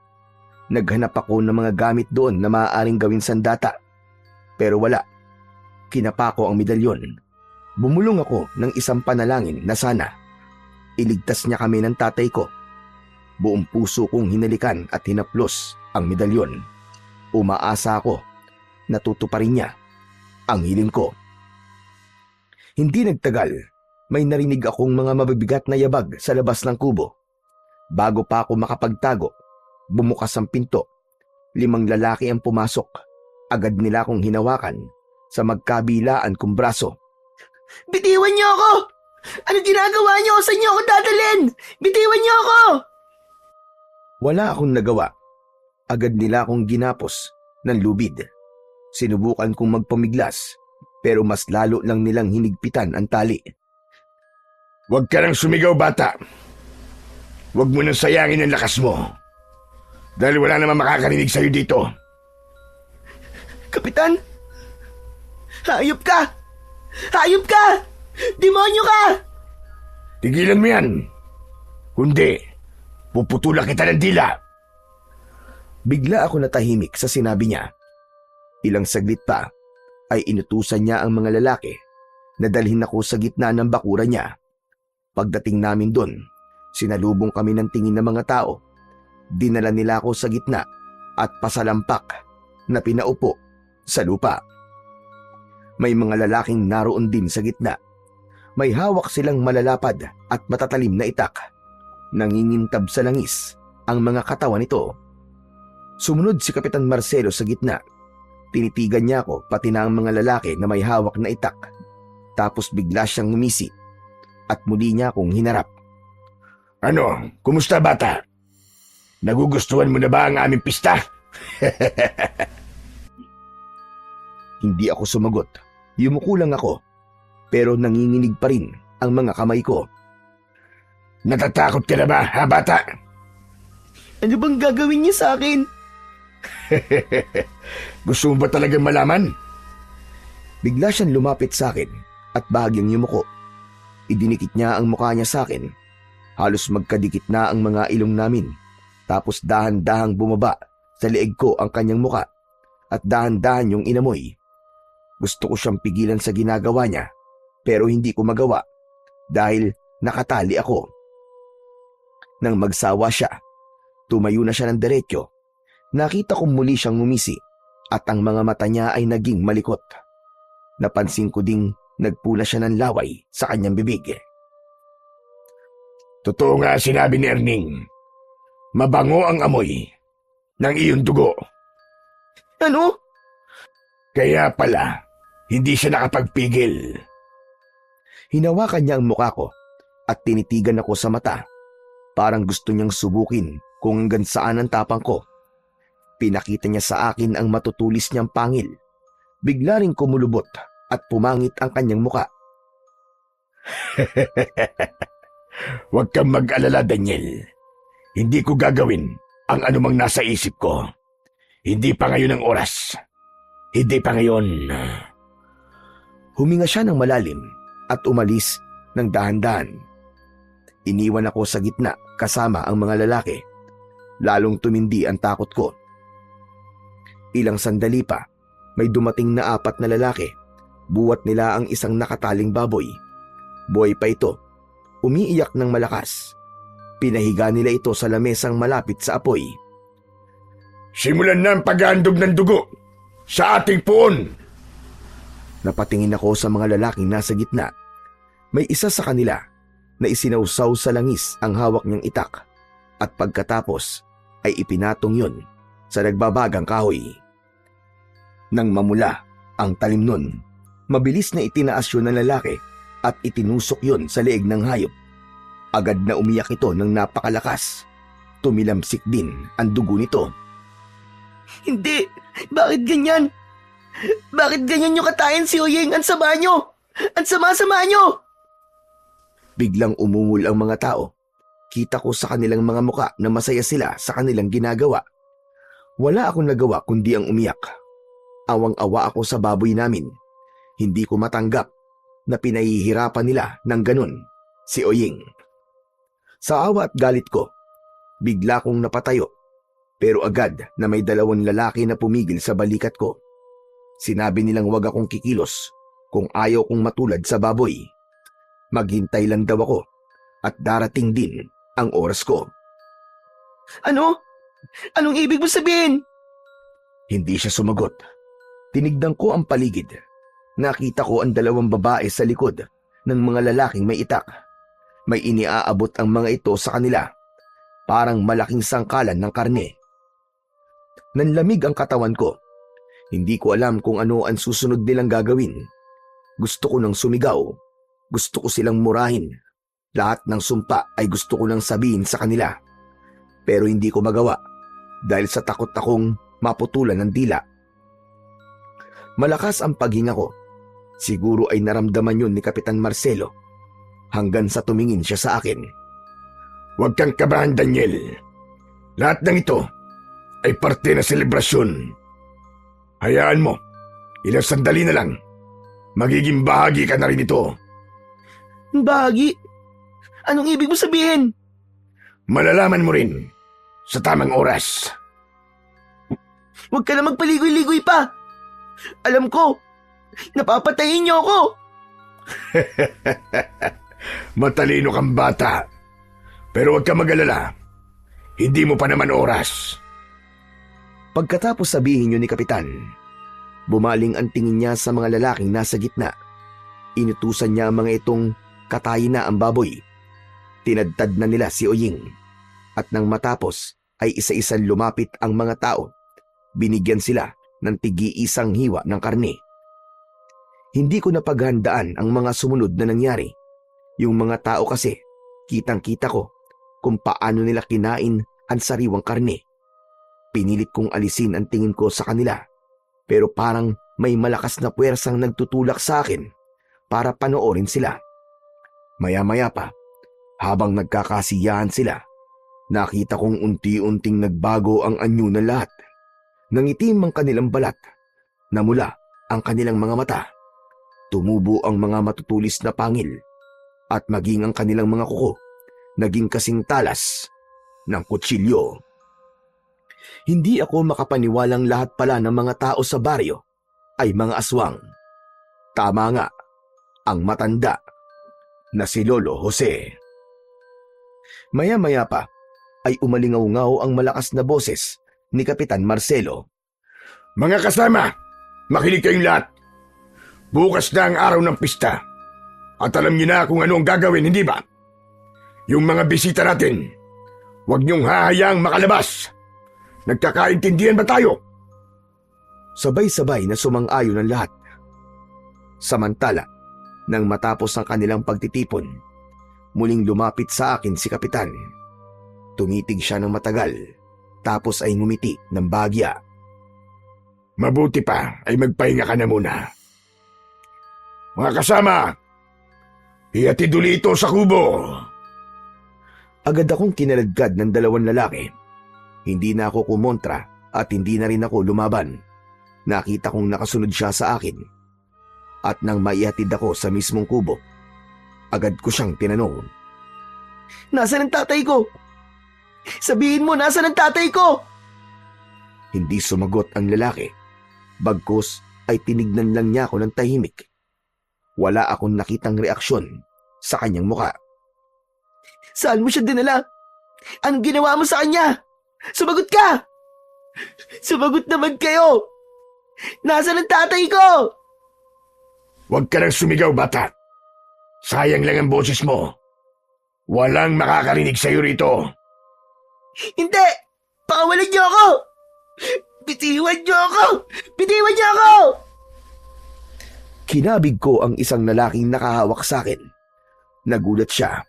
Naghanap ako ng mga gamit doon na maaaring gawin sandata. Pero wala. Kinapa ko ang medalyon. Bumulong ako ng isang panalangin na sana iligtas niya kami ng tatay ko. Buong puso kong hinalikan at hinaplos ang medalyon. Umaasa ako na tutuparin niya ang hiling ko. Hindi nagtagal, may narinig akong mga mabibigat na yabag sa labas ng kubo. Bago pa ako makapagtago, bumukas ang pinto. 5 lalaki ang pumasok. Agad nila akong hinawakan sa magkabilaan kong braso. Bitiwan niyo ako! Ano ginagawa niyo? Saan niyo ako dadalhin? Bitiwan niyo ako! Wala akong nagawa. Agad nila akong ginapos ng lubid. Sinubukan kong magpamiglas, pero mas lalo lang nilang hinigpitan ang tali. Huwag ka nang sumigaw, bata. Huwag mo nang sayangin ang lakas mo. Dahil wala naman makakarinig sa'yo dito. Kapitan? Hayop ka! Hayop ka! Demonyo ka! Tigilan mo yan. Kundi, puputulan kita ng dila. Bigla ako natahimik sa sinabi niya. Ilang saglit pa ay inutusan niya ang mga lalaki na dalhin ako sa gitna ng bakuran niya. Pagdating namin doon, sinalubong kami ng tingin ng mga tao. Dinala nila ako sa gitna at pasalampak na pinaupo sa lupa. May mga lalaking naroon din sa gitna. May hawak silang malalapad at matatalim na itak. Nangingintab sa langis ang mga katawan nito. Sumunod si Kapitan Marcelo sa gitna. Tinitigan niya ako pati na ang mga lalaki na may hawak na itak. Tapos bigla siyang ngumisi at muli niya akong hinarap. Ano, kumusta, bata? Nagugustuhan mo na ba ang aming pista? Hindi ako sumagot. Yumuko lang ako. Pero nanginginig pa rin ang mga kamay ko. Natatakot ka na ba, ha, bata? Ano bang gagawin niya sa akin? Gusto mo ba talagang malaman? Bigla siyang lumapit sa akin at bahagyang yumuko. Idinikit niya ang mukha niya sa akin. Halos magkadikit na ang mga ilong namin. Tapos dahan-dahang bumaba sa leeg ko ang kanyang muka at dahan-dahan yung inamoy. Gusto ko siyang pigilan sa ginagawa niya pero hindi ko magawa dahil nakatali ako. Nang magsawa siya, tumayo na siya ng diretso. Nakita kong muli siyang ngumisi at ang mga mata niya ay naging malikot. Napansin ko ding nagpula siya ng laway sa kanyang bibig. Totoo nga sinabi ni Erning. Mabango ang amoy ng iyong dugo. Ano? Kaya pala, hindi siya nakapagpigil. Hinawakan niya ang mukha ko at tinitigan ako sa mata. Parang gusto niyang subukin kung hanggang saan ang tapang ko. Pinakita niya sa akin ang matutulis niyang pangil. Bigla ring kumulubot at pumangit ang kanyang muka. Huwag kang mag-alala, Daniel. Hindi ko gagawin ang anumang nasa isip ko. Hindi pa ngayon ang oras. Hindi pa ngayon. Huminga siya ng malalim at umalis ng dahan-dahan. Iniwan ako sa gitna kasama ang mga lalaki. Lalong tumindi ang takot ko. Ilang sandali pa, may dumating na 4 na lalaki. Buwat nila ang isang nakataling baboy. Buhay pa ito. Umiiyak ng malakas. Pinahiga nila ito sa lamesang malapit sa apoy. Simulan na ang paghandog ng dugo sa ating puon. Napatingin ako sa mga lalaking nasa gitna. May isa sa kanila na isinausaw sa langis ang hawak niyang itak at pagkatapos ay ipinatong yun sa nagbabagang kahoy. Nang mamula ang talim nun, mabilis na itinaas yun ng lalaki at itinusok yun sa leeg ng hayop. Agad na umiyak ito ng napakalakas. Tumilamsik din ang dugo nito. Hindi! Bakit ganyan? Bakit ganyan nyo katayin si Oyeng? Ang sama nyo! Ang sama-sama nyo! Biglang umungol ang mga tao. Kita ko sa kanilang mga muka na masaya sila sa kanilang ginagawa. Wala akong nagawa kundi ang umiyak. Awang-awa ako sa baboy namin. Hindi ko matanggap na pinahihirapan nila ng ganun si Oyeng. Sa awa at galit ko, bigla kong napatayo. Pero agad na may 2 lalaki na pumigil sa balikat ko. Sinabi nilang wag akong kikilos kung ayaw kong matulad sa baboy. Maghintay lang daw ako at darating din ang oras ko. Ano? Anong ibig mo sabihin? Hindi siya sumagot. Tinignan ko ang paligid. Nakita ko ang 2 babae sa likod ng mga lalaking may itak. May iniaabot ang mga ito sa kanila. Parang malaking sangkalan ng karne. Nanlamig ang katawan ko. Hindi ko alam kung ano ang susunod nilang gagawin. Gusto ko nang sumigaw. Gusto ko silang murahin. Lahat ng sumpa ay gusto ko nang sabihin sa kanila. Pero hindi ko magawa dahil sa takot akong maputulan ng dila. Malakas ang paghinga ko. Siguro ay naramdaman yun ni Kapitan Marcelo hanggang sa tumingin siya sa akin. Huwag kang kabahan, Daniel. Lahat ng ito ay parte na selebrasyon. Hayaan mo, ilang sandali na lang. Magiging bahagi ka na rin ito. Bahagi? Anong ibig mo sabihin? Malalaman mo rin sa tamang oras. Huwag ka na magpaligoy-ligoy pa. Alam ko, napapatayin niyo ako. Matalino kang bata. Pero huwag ka mag-alala. Hindi mo pa naman oras. Pagkatapos sabihin yun ni Kapitan, bumaling ang tingin niya sa mga lalaking nasa gitna. Inutusan niya ang mga itong katayin na ang baboy. Tinadtad na nila si Oyeng. At nang matapos ay isa-isang lumapit ang mga tao. Binigyan sila ng tig-iisang hiwa ng karne. Hindi ko napaghandaan ang mga sumunod na nangyari. Yung mga tao kasi, kitang-kita ko kung paano nila kinain ang sariwang karne. Pinilit kong alisin ang tingin ko sa kanila, pero parang may malakas na puwersang nagtutulak sa akin para panoorin sila. Maya-maya pa, habang nagkakasiyahan sila, nakita kong unti-unting nagbago ang anyo ng lahat. Nangitim ang kanilang balat, namula ang kanilang mga mata, tumubo ang mga matutulis na pangil, at maging ang kanilang mga kuko naging kasing talas ng kutsilyo. Hindi ako makapaniwalang lahat pala ng mga tao sa baryo ay mga aswang. Tama nga, ang matanda na si Lolo Jose. Maya-maya pa ay umalingaw-ngaw ang malakas na boses ni Kapitan Marcelo. Mga kasama, makinig kayong lahat. Bukas na ang araw ng pista. At alam niyo na kung ano ang gagawin, hindi ba? Yung mga bisita natin, huwag niyong hahayaang makalabas. Nagkakaintindihan ba tayo? Sabay-sabay na sumang-ayon ang lahat. Samantala, Nang matapos ang kanilang pagtitipon, muling lumapit sa akin si Kapitan. Tumitig siya ng matagal, tapos ay ngumiti ng bahagya. Mabuti pa ay magpahinga ka na muna. Mga kasama, ihatid uli ito sa kubo. Agad akong kinaladkad ng dalawang lalaki. Hindi na ako kumontra at hindi na rin ako lumaban. Nakita kong nakasunod siya sa akin. At nang maihatid ako sa mismong kubo, agad ko siyang tinanong. Nasaan ang tatay ko? Sabihin mo, nasaan ang tatay ko? Hindi sumagot ang lalaki. Bagkus ay tinignan lang niya ako ng tahimik. Wala akong nakitang reaksyon sa kanyang muka. Saan mo siya dinala? Anong ginawa mo sa kanya? Sumagot ka! Sumagot naman kayo! Nasaan ang tatay ko? Huwag ka nang sumigaw, bata. Sayang lang ang boses mo. Walang makakarinig sa'yo rito. Hindi! Pakawalan niyo ako! Bitiwan niyo ako! Bitiwan niyo ako! Kinabig ko ang isang lalaking nakahawak sa akin. Nagulat siya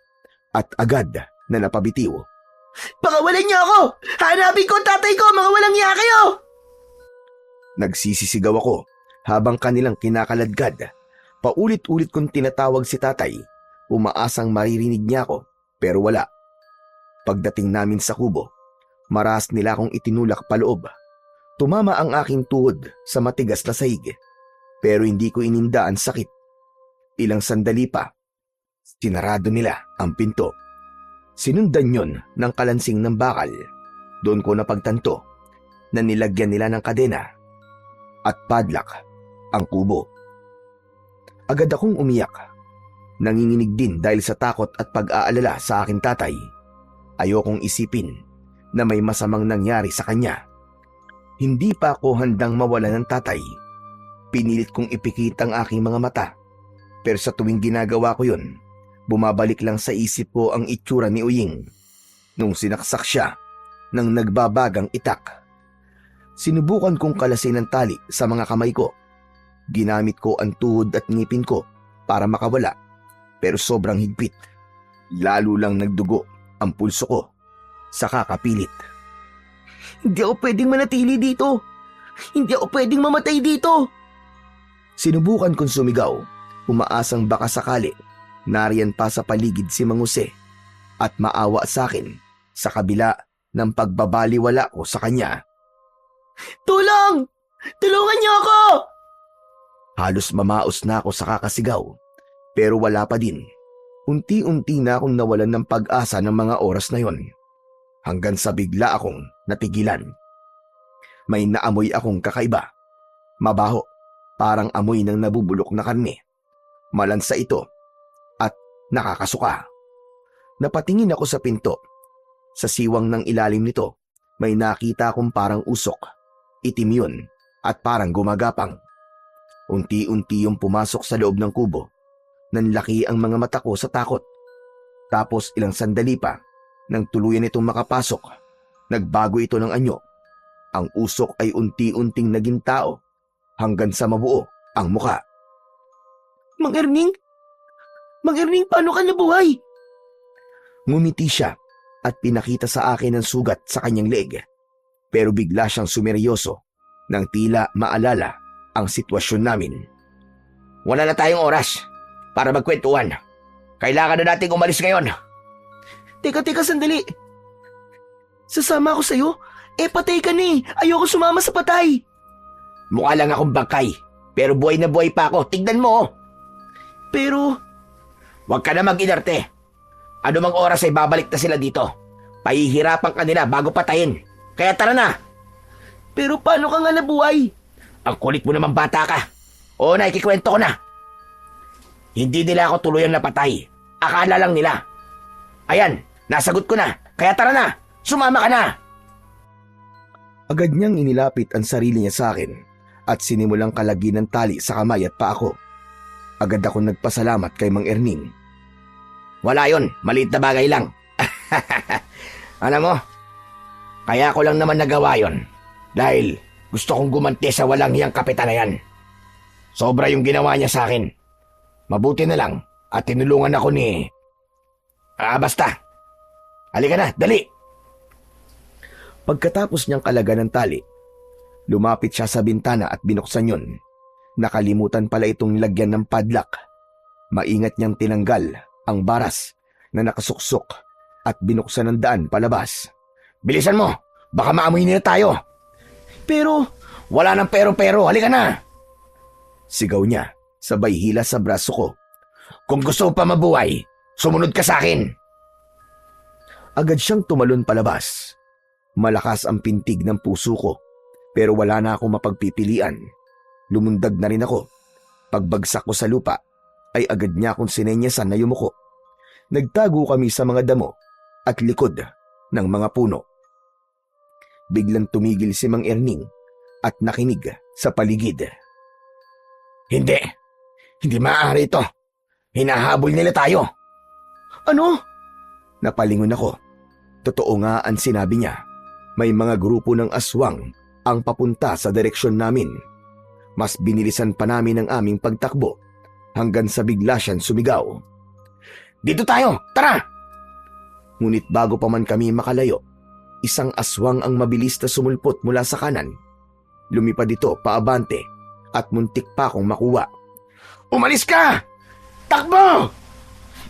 at agad na napabitiw. Pakawalan niyo ako! Hanapin ko ang tatay ko! Mga walang iya kayo! Nagsisisigaw ako habang kanilang kinakaladkad. Paulit-ulit kong tinatawag si tatay. Umaasang maririnig niya ako pero wala. Pagdating namin sa kubo, maras nila akong itinulak paloob. Tumama ang aking tuhod sa matigas na sahig pero hindi ko ininda ang sakit. Ilang sandali pa, sinarado nila ang pinto. Sinundan yon ng kalansing ng bakal. Doon ko napagtanto na nilagyan nila ng kadena at padlock ang kubo. Agad akong umiyak. Nanginginig din dahil sa takot at pag-aalala sa aking tatay. Ayokong isipin na may masamang nangyari sa kanya. Hindi pa ako handang mawala ng tatay. Pinilit kong ipikit ang aking mga mata. Pero sa tuwing ginagawa ko yun, bumabalik lang sa isip ko ang itsura ni Uying nung sinaksak siya ng nagbabagang itak. Sinubukan kong kalasin ang tali sa mga kamay ko. Ginamit ko ang tuhod at ngipin ko para makawala pero sobrang higpit. Lalo lang nagdugo ang pulso ko sa kakapilit. Hindi ako pwedeng manatili dito. Hindi ako pwedeng mamatay dito. Sinubukan kong sumigaw, umaasang baka sakali nariyan pa sa paligid si Mang Jose at maawa sa akin sa kabila ng pagbabaliwala ko sa kanya. Tulong! Tulungan niyo ako! Halos mamaos na ako sa kakasigaw, pero wala pa din. Unti-unti na akong nawalan ng pag-asa ng mga oras na yon. Hanggang sa bigla akong natigilan. May naamoy akong kakaiba. Mabaho, parang amoy ng nabubulok na karne. Malansa ito at nakakasuka. Napatingin ako sa pinto. Sa siwang ng ilalim nito, may nakita akong parang usok. Itim yun at parang gumagapang. Unti-unti yung pumasok sa loob ng kubo. Nanlaki ang mga mata ko sa takot. Tapos ilang sandali pa, nang tuluyan itong makapasok, nagbago ito ng anyo. Ang usok ay unti-unting naging tao hanggang sa mabuo ang muka. Mang Erning? Mang Erning, paano ka nabuhay? Ngumiti siya at pinakita sa akin ang sugat sa kanyang leeg. Pero bigla siyang sumeryoso nang tila maalala ang sitwasyon namin. Wala na tayong oras para magkwentuhan. Kailangan na nating umalis ngayon. Teka, sandali. Sasama ako sa'yo? Patay ka ni. Ayoko sumama sa patay. Mukha lang akong bangkay, pero buhay na buhay pa ako. Tignan mo. Pero... Huwag ka na mag-inarte. Ano mang oras ay babalik na sila dito. Pahihirapan ka nila bago patayin. Kaya tara na. Pero paano ka nga nabuhay? Ang kulit mo naman, bata ka. Oo na, ikikwento ko na. Hindi nila ako tuluyang napatay. Akala lang nila. Ayan, nasagot ko na. Kaya tara na, sumama ka na. Agad niyang inilapit ang sarili niya sa akin at sinimulang kalagin ng tali sa kamay at paa ko. Agad ako nagpasalamat kay Mang Erning. Wala yon, maliit na bagay lang. Alam mo, kaya ko lang naman nagawa yon dahil gusto kong gumanti sa walang hiyang kapitan na yan. Sobra yung ginawa niya sa akin. Mabuti na lang at tinulungan ako ni... basta. Halika na, dali. Pagkatapos niyang kalagan ng tali, lumapit siya sa bintana at binuksan yun. Nakalimutan pala itong lagyan ng padlock. Maingat niyang tinanggal ang baras na nakasuksok at binuksan ang daan palabas. Bilisan mo, baka maamoy nila tayo. Pero, Wala nang pero-pero, halika na. Sigaw niya, sabay hila sa braso ko. Kung gusto mo pa mabuhay, sumunod ka sa akin. Agad siyang tumalon palabas. Malakas ang pintig ng puso ko, pero wala na akong mapagpipilian. Lumundag na rin ako. Pagbagsak ko sa lupa, ay agad niya akong sinenyasan na yumuko. Nagtago kami sa mga damo at likod ng mga puno. Biglang tumigil si Mang Erning at nakinig sa paligid. Hindi maaari ito. Hinahabol nila tayo. ano? Napalingon ako. Totoo nga ang sinabi niya. May mga grupo ng aswang ang papunta sa direksyon namin. Mas binilisan pa namin ang aming pagtakbo hanggang sa bigla siyang sumigaw. Dito tayo, tara! Ngunit bago pa man kami makalayo, isang aswang ang mabilis na sumulpot mula sa kanan. Lumipad ito paabante at muntik pa akong makuha. Umalis ka! Takbo!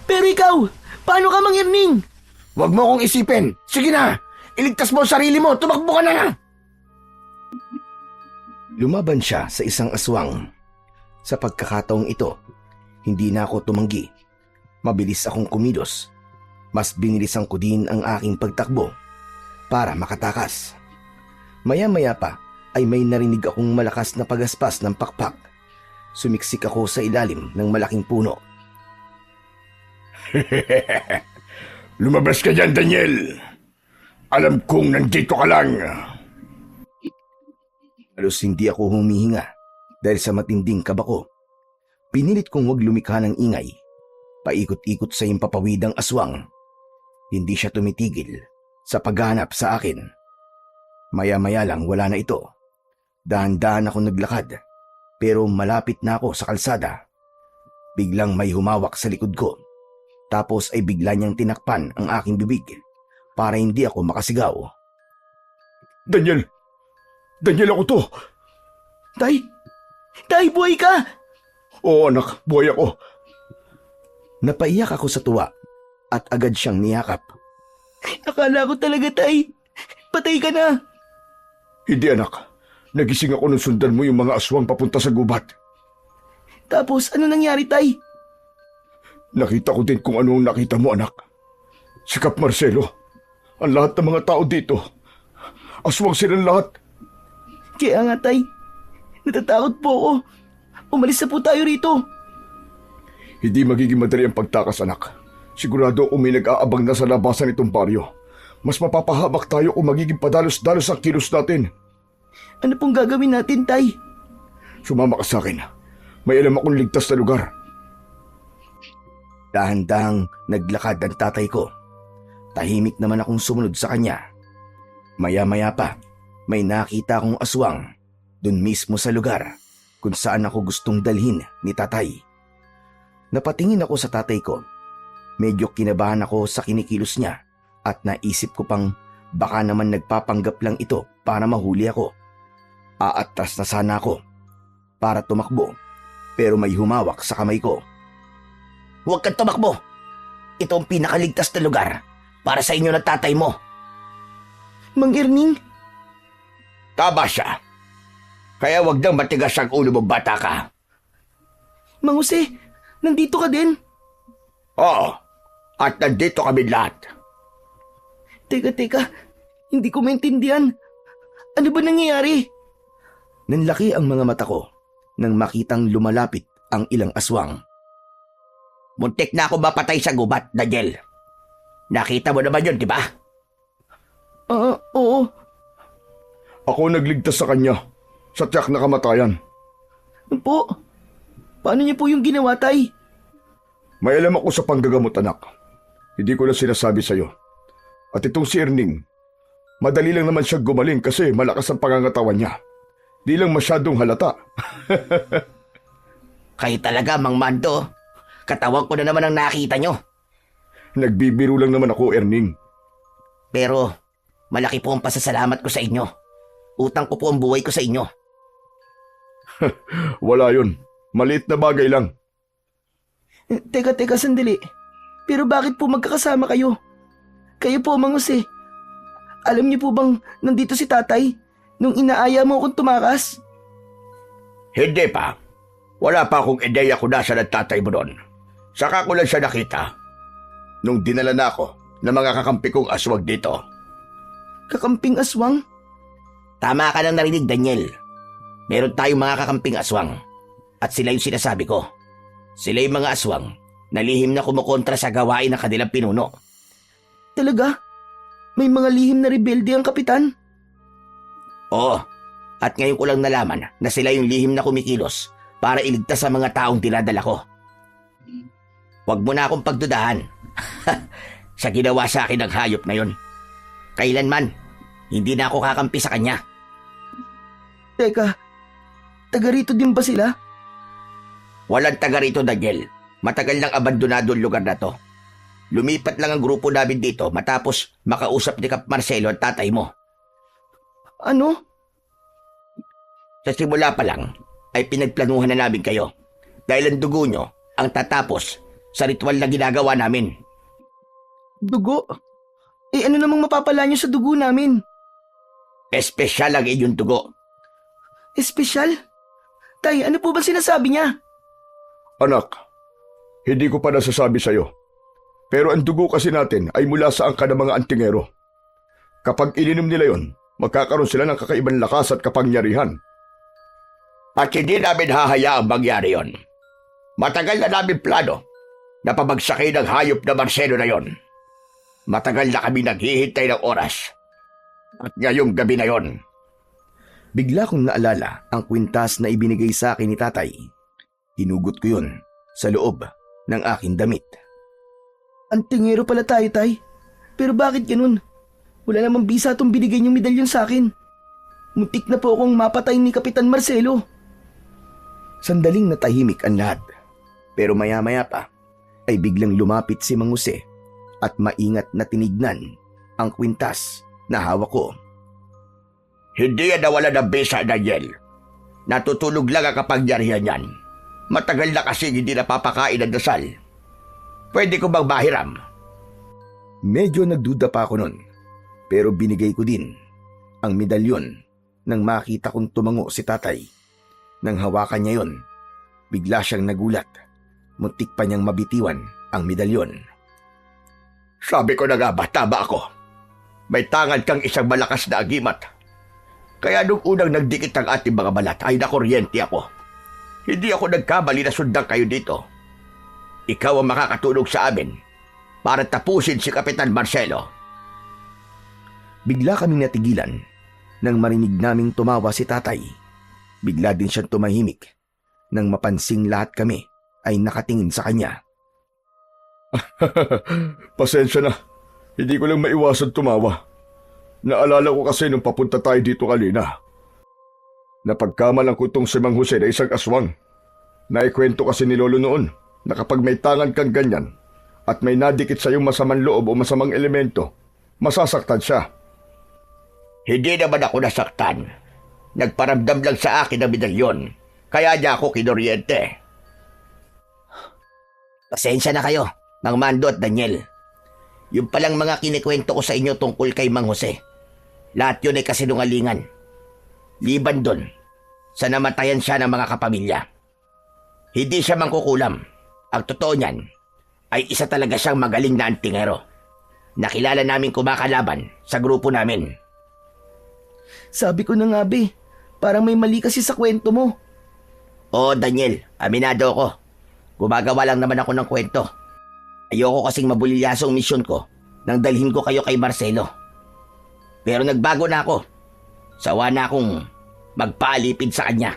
Pero ikaw, paano ka, Mang Erning? Huwag mo akong isipin. Sige na, iligtas mo ang sarili mo. Tumakbo ka na! Lumaban siya sa isang aswang. Sa pagkakataong ito, hindi na ako tumanggi. Mabilis akong kumilos. Mas binilisan ko din ang aking pagtakbo para makatakas. Maya-maya pa ay may narinig akong malakas na pagaspas ng pakpak. Sumiksik ako sa ilalim ng malaking puno. Lumabas ka dyan, Daniel. Alam kong nandito ka lang. Halos hindi ako humihinga dahil sa matinding kaba ko. Pinilit kong huwag lumikha ng ingay. Paikot-ikot sa impapawidang aswang. Hindi siya tumitigil sa paghanap sa akin. Maya-maya lang wala na ito. Dahan-dahan ako naglakad, pero malapit na ako sa kalsada. Biglang may humawak sa likod ko. Tapos ay bigla niyang tinakpan ang aking bibig para hindi ako makasigaw. Daniel! Daniel, ako to! Tay! Tay, buhay ka! Oo, anak, buhay ako. Napaiyak ako sa tuwa at agad siyang niyakap. Akala ko talaga, Tay. Patay ka na. Hindi, anak. Nagising ako nung sundan mo yung mga aswang papunta sa gubat. Tapos, ano nangyari, Tay? Nakita ko din kung ano ang nakita mo, anak. Si Kap Marcelo. Ang lahat ng mga tao dito. Aswang silang lahat. Kaya nga, Tay. Natatakot po ako. Umalis na po tayo rito. Hindi magiging madali ang pagtakas, anak. Sigurado kung may nag-aabang na sa labasan itong baryo. Mas mapapahabak tayo kung magiging padalos-dalos ang kilos natin. Ano pong gagawin natin, Tay? Sumama ka sa akin. May alam akong ligtas na lugar. Dahan-dahang naglakad ang tatay ko. Tahimik naman akong sumunod sa kanya. Maya-maya pa, may nakita akong aswang dun mismo sa lugar kung saan ako gustong dalhin ni tatay. Napatingin ako sa tatay ko. Medyo kinabahan ako sa kinikilos niya at naisip ko pang baka naman nagpapanggap lang ito para mahuli ako. Aatras na sana ako para tumakbo pero may humawak sa kamay ko. Huwag kang tumakbo. Ito ang pinakaligtas na lugar para sa inyo na tatay mo. Mang Erning? Tama siya. Kaya huwag nang matigas ang ulo mo, bata ka. Mang Jose, nandito ka din? Oo, at nandito kami lahat. Teka. Hindi ko maintindihan. Ano ba nangyayari? Nanlaki ang mga mata ko nang makitang lumalapit ang ilang aswang. Muntik na ako mapatay sa gubat, Daniel. Nakita mo naman yun, di ba? Oo. Ako nagligtas sa kanya sa tiyak na kamatayan. Po, paano niyo po yung ginawa, Tay? May alam ako sa panggagamot, anak. Hindi ko na sinasabi sa'yo. At itong si Erning, madali lang naman siya gumaling kasi malakas ang pangangatawan niya. Di lang masyadong halata. Kayo talaga, Mang Mando. Katawan ko na naman ang nakita nyo. Nagbibiro lang naman ako, Erning. Pero malaki po ang pasasalamat ko sa inyo. Utang ko po ang buhay ko sa inyo. Wala yun. Maliit na bagay lang. Teka, sandali. Pero bakit po magkakasama kayo? Kayo po, Mang Jose. Alam niyo po bang nandito si tatay nung inaaya mo akong tumakas? Hindi pa. Wala pa akong ideya kung nasa ng tatay mo doon. Saka ko lang siya nakita nung dinala na ako ng mga kakampi kong aswag dito. Kakamping aswang? Tama ka nang narinig, Daniel. Meron tayong mga kakamping aswang. At sila yung sinasabi ko. Sila yung mga aswang na lihim na kumukontra sa gawain ng kanilang pinuno. Talaga? May mga lihim na rebelde ang kapitan? Oo. At ngayon ko lang nalaman na sila yung lihim na kumikilos para iligtas sa mga taong dinadala ko. Huwag mo na akong pagdudahan. Sa ginawa sa akin ng hayop na yon. Kailanman, hindi na ako kakampi sa kanya. Teka, taga rito din ba sila? Walang taga rito, Daniel. Matagal nang abandonado ang lugar na to. Lumipat lang ang grupo namin dito matapos makausap ni Kap Marcelo at tatay mo. Ano? Sa simula pa lang ay pinagplanuhan na namin kayo dahil ang dugo nyo ang tatapos sa ritual na ginagawa namin. Dugo? Eh ano namang mapapala niyo sa dugo namin? Espesyal ang inyong dugo. Espesyal? Tay, ano po ba sinasabi niya? Anak, hindi ko pa nasasabi sa'yo. Pero ang dugo kasi natin ay mula sa angka ng mga antingero. Kapag ininom nila yon, magkakaroon sila ng kakaibang lakas at kapangyarihan. At hindi namin hahayaang mangyari yon. Matagal na namin plano na pabagsakin ang hayop na Marcelo na yon. Matagal na kami naghihintay ng oras. At ngayong gabi na yon. Bigla kong naalala ang kwintas na ibinigay sa akin ni tatay. Hinugot ko yun sa loob ng aking damit. Antingero pala tayo, tay. Pero bakit ganun? Wala namang bisa itong binigay niyong medalyon sa akin. Muntik na po akong mapatay ni Kapitan Marcelo. Sandaling natahimik ang lahat. Pero maya-maya pa ay biglang lumapit si Mang Jose at maingat na tinignan ang kwintas na hawak ko. Hindi yan nawala ng bisa, Daniel. Natutulog lang ang kapangyarihan yan. Matagal na kasi hindi napapakain ang dasal. Pwede ko bang mahiram? Medyo nagduda pa ako nun, pero binigay ko din ang medalyon nang makita kong tumango si tatay. Nang hawakan niya yon, bigla siyang nagulat. Muntik pa niyang mabitiwan ang medalyon. Sabi ko na nga ba, tama ako. May tangan kang isang malakas na agimat. Kaya nung unang nagdikit ang ating mga balat ay nakuryente ako. Hindi ako nagkamali na sundan kayo dito. Ikaw ang makakatulog sa amin para tapusin si Kapitan Marcelo. Bigla kaming natigilan nang marinig naming tumawa si tatay. Bigla din siyang tumahimik nang mapansing lahat kami ay nakatingin sa kanya. Pasensya na. Hindi ko lang maiwasan tumawa. Naalala ko kasi nung papunta tayo dito kanina. Napagkamalang ko itong si Mang Jose na isang aswang. Naikwento kasi ni Lolo noon na kapag may tangan kang ganyan at may nadikit sa iyong masamang loob o masamang elemento, masasaktan siya. Hindi naman ako nasaktan. Nagparamdam lang sa akin ang medalyon. Kaya niya ako kinoryente. Pasensya na kayo, Mang Mando at Daniel. Yung palang mga kinikwento ko sa inyo tungkol kay Mang Jose. Lahat yun ay kasinungalingan. Liban dun, sa namatayan siya ng mga kapamilya. Hindi siya mangkukulam. Ang totoo niyan ay isa talaga siyang magaling na antingero. Nakilala namin kumakalaban sa grupo namin. Sabi ko na nga, be. Parang may mali kasi sa kwento mo. Oo, Daniel, aminado ako. Gumagawa lang naman ako ng kwento. Ayoko kasing mabulilyaso ang misyon ko nang dalhin ko kayo kay Marcelo. Pero nagbago na ako. Sawa na akong magpaalipid sa kanya.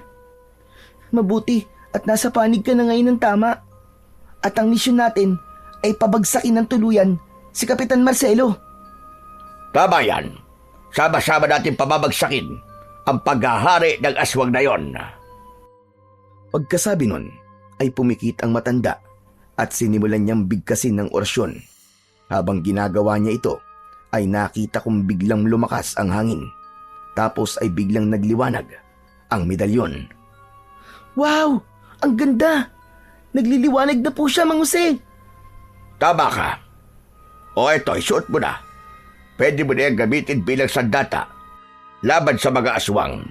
Mabuti at nasa panig ka na ngayon ng tama. At ang misyon natin ay pabagsakin ng tuluyan si Kapitan Marcelo. Tama yan. Sama-sama natin pababagsakin ang paghahari ng aswang na yon. Pagkasabi nun ay pumikit ang matanda at sinimulan niyang bigkasin ng orasyon. Habang ginagawa niya ito, ay nakita kong biglang lumakas ang hangin. Tapos ay biglang nagliwanag ang medalyon. Wow! Ang ganda! Nagliliwanag na po siya, Mang Jose. Tama ka. O eto, isuot mo na. Pwede mo na yung gamitin bilang sandata laban sa mga aswang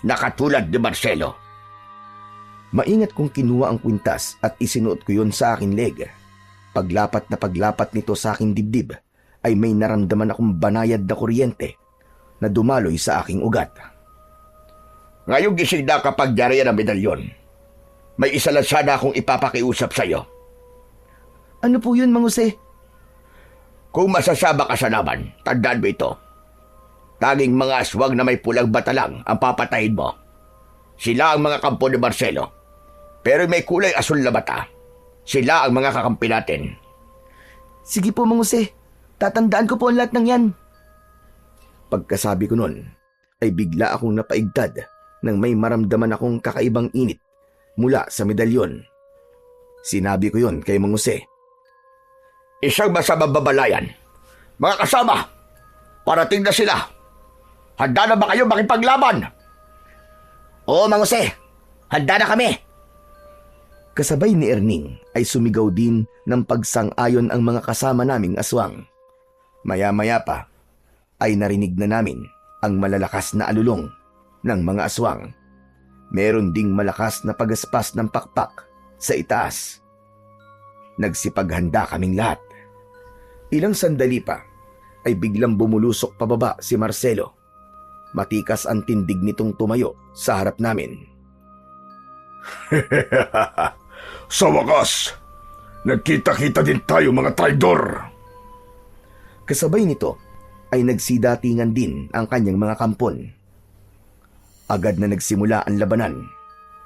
na katulad ni Marcelo. Maingat kong kinuha ang kwintas at isinuot ko yon sa aking leg. Paglapat na paglapat nito sa aking dibdib, ay may naramdaman akong banayad na kuryente na dumaloy sa aking ugat. Ngayong gising na kapag yari ang medalyon, may isa lang sana akong ipapakiusap sa iyo. Ano po yun, Mang Jose? Kung masasama ka sa laban, tandaan mo ito. Tanging mga aswang na may pulang bata lang ang papatayin mo. Sila ang mga kampo ni Marcelo. Pero may kulay asul na bata. Sila ang mga kakampi natin. Sige po, Mang Jose. Tatandaan ko po ang lahat ng yan. Pagkasabi ko nun, ay bigla akong napaigtad nang may maramdaman akong kakaibang init mula sa medalyon. Sinabi ko yon kay Mang Jose. Isang masamang babalayan. Mga kasama, parating na sila. Handa na ba kayo makipaglaban? Oo, Mang Jose. Handa na kami. Kasabay ni Erning ay sumigaw din ng pagsang-ayon ang mga kasama naming aswang. Maya-maya pa ay narinig na namin ang malalakas na alulong ng mga aswang. Meron ding malakas na pagaspas ng pakpak sa itaas. Nagsipaghanda kaming lahat. Ilang sandali pa ay biglang bumulusok pababa si Marcelo. Matikas ang tindig nitong tumayo sa harap namin. Sa wakas, nagkita-kita din tayo mga traidor. Kasabay nito ay nagsidatingan din ang kanyang mga kampon. Agad na nagsimula ang labanan.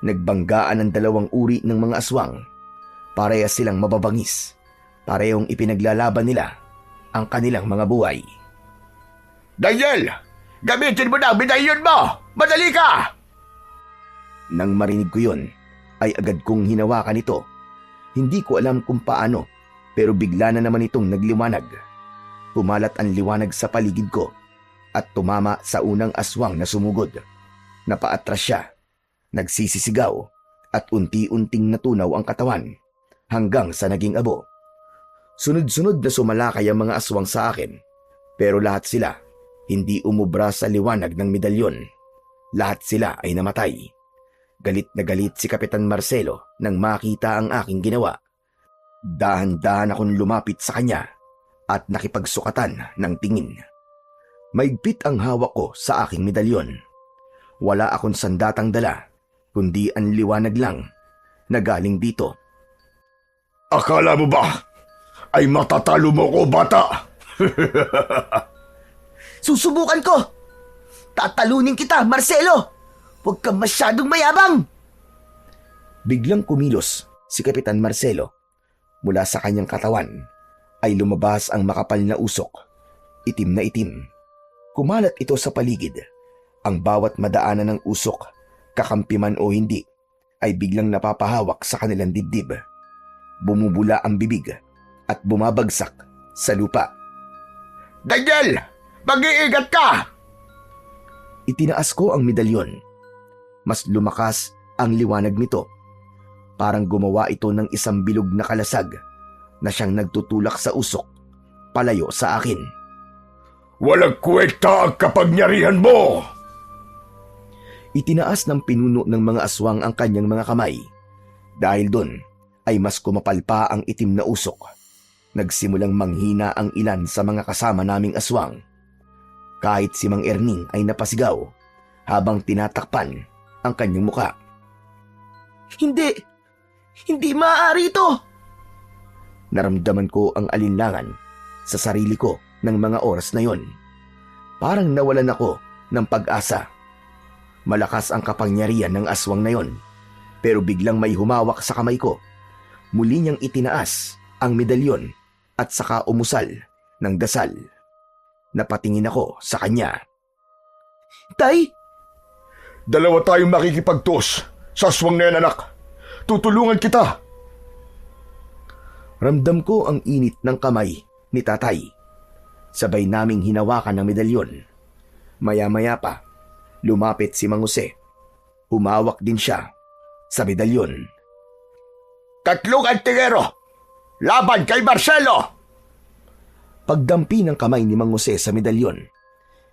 Nagbanggaan ang dalawang uri ng mga aswang. Parehas silang mababangis. Parehong ipinaglalaban nila ang kanilang mga buhay. Daniel! Gamitin mo na ang medalyon mo! Madali ka! Nang marinig ko yun, ay agad kong hinawakan ito. Hindi ko alam kung paano, pero bigla na naman itong nagliwanag. Pumalat ang liwanag sa paligid ko at tumama sa unang aswang na sumugod. Napaatras siya, nagsisisigaw at unti-unting natunaw ang katawan hanggang sa naging abo. Sunod-sunod na sumalakay ang mga aswang sa akin, pero lahat sila hindi umubra sa liwanag ng medalyon. Lahat sila ay namatay. Galit na galit si Kapitan Marcelo nang makita ang aking ginawa. Dahan-dahan akong lumapit sa kanya at nakipagsukatan ng tingin. Maigpit ang hawak ko sa aking medalyon. Wala akong sandatang dala, kundi ang liwanag lang na galing dito. Akala mo ba ay matatalo mo ko, bata? Susubukan ko! Tatalunin kita, Marcelo! Huwag kang masyadong mayabang! Biglang kumilos si Kapitan Marcelo. Mula sa kanyang katawan ay lumabas ang makapal na usok. Itim na itim. Kumalat ito sa paligid. Ang bawat madaanan ng usok, kakampi man o hindi, ay biglang napapahawak sa kanilang dibdib. Bumubula ang bibig at bumabagsak sa lupa. Daniel! Mag-iingat ka! Itinaas ko ang medalyon. Mas lumakas ang liwanag nito. Parang gumawa ito ng isang bilog na kalasag na siyang nagtutulak sa usok, palayo sa akin. Walang kwenta ang kapangyarihan mo! Itinaas ng pinuno ng mga aswang ang kanyang mga kamay. Dahil doon ay mas kumapal pa ang itim na usok. Nagsimulang manghina ang ilan sa mga kasama naming aswang. Kahit si Mang Erning ay napasigaw habang tinatakpan ang kanyang muka. Hindi! Hindi maaari ito! Naramdaman ko ang alinlangan sa sarili ko ng mga oras na yon. Parang nawalan ako ng pag-asa. Malakas ang kapangyarihan ng aswang na yon, pero biglang may humawak sa kamay ko. Muli niyang itinaas ang medalyon at saka umusal ng dasal. Napatingin ako sa kanya. Tay! Dalawa tayong makikipagtos sa aswang na yan, anak. Tutulungan kita. Ramdam ko ang init ng kamay ni tatay. Sabay naming hinawakan ng medalyon. Maya-maya pa, lumapit si Mang Jose. Humawak din siya sa medalyon. Tatlong antingero! Laban kay Marcelo! Pagdampi ng kamay ni Mang Jose sa medalyon,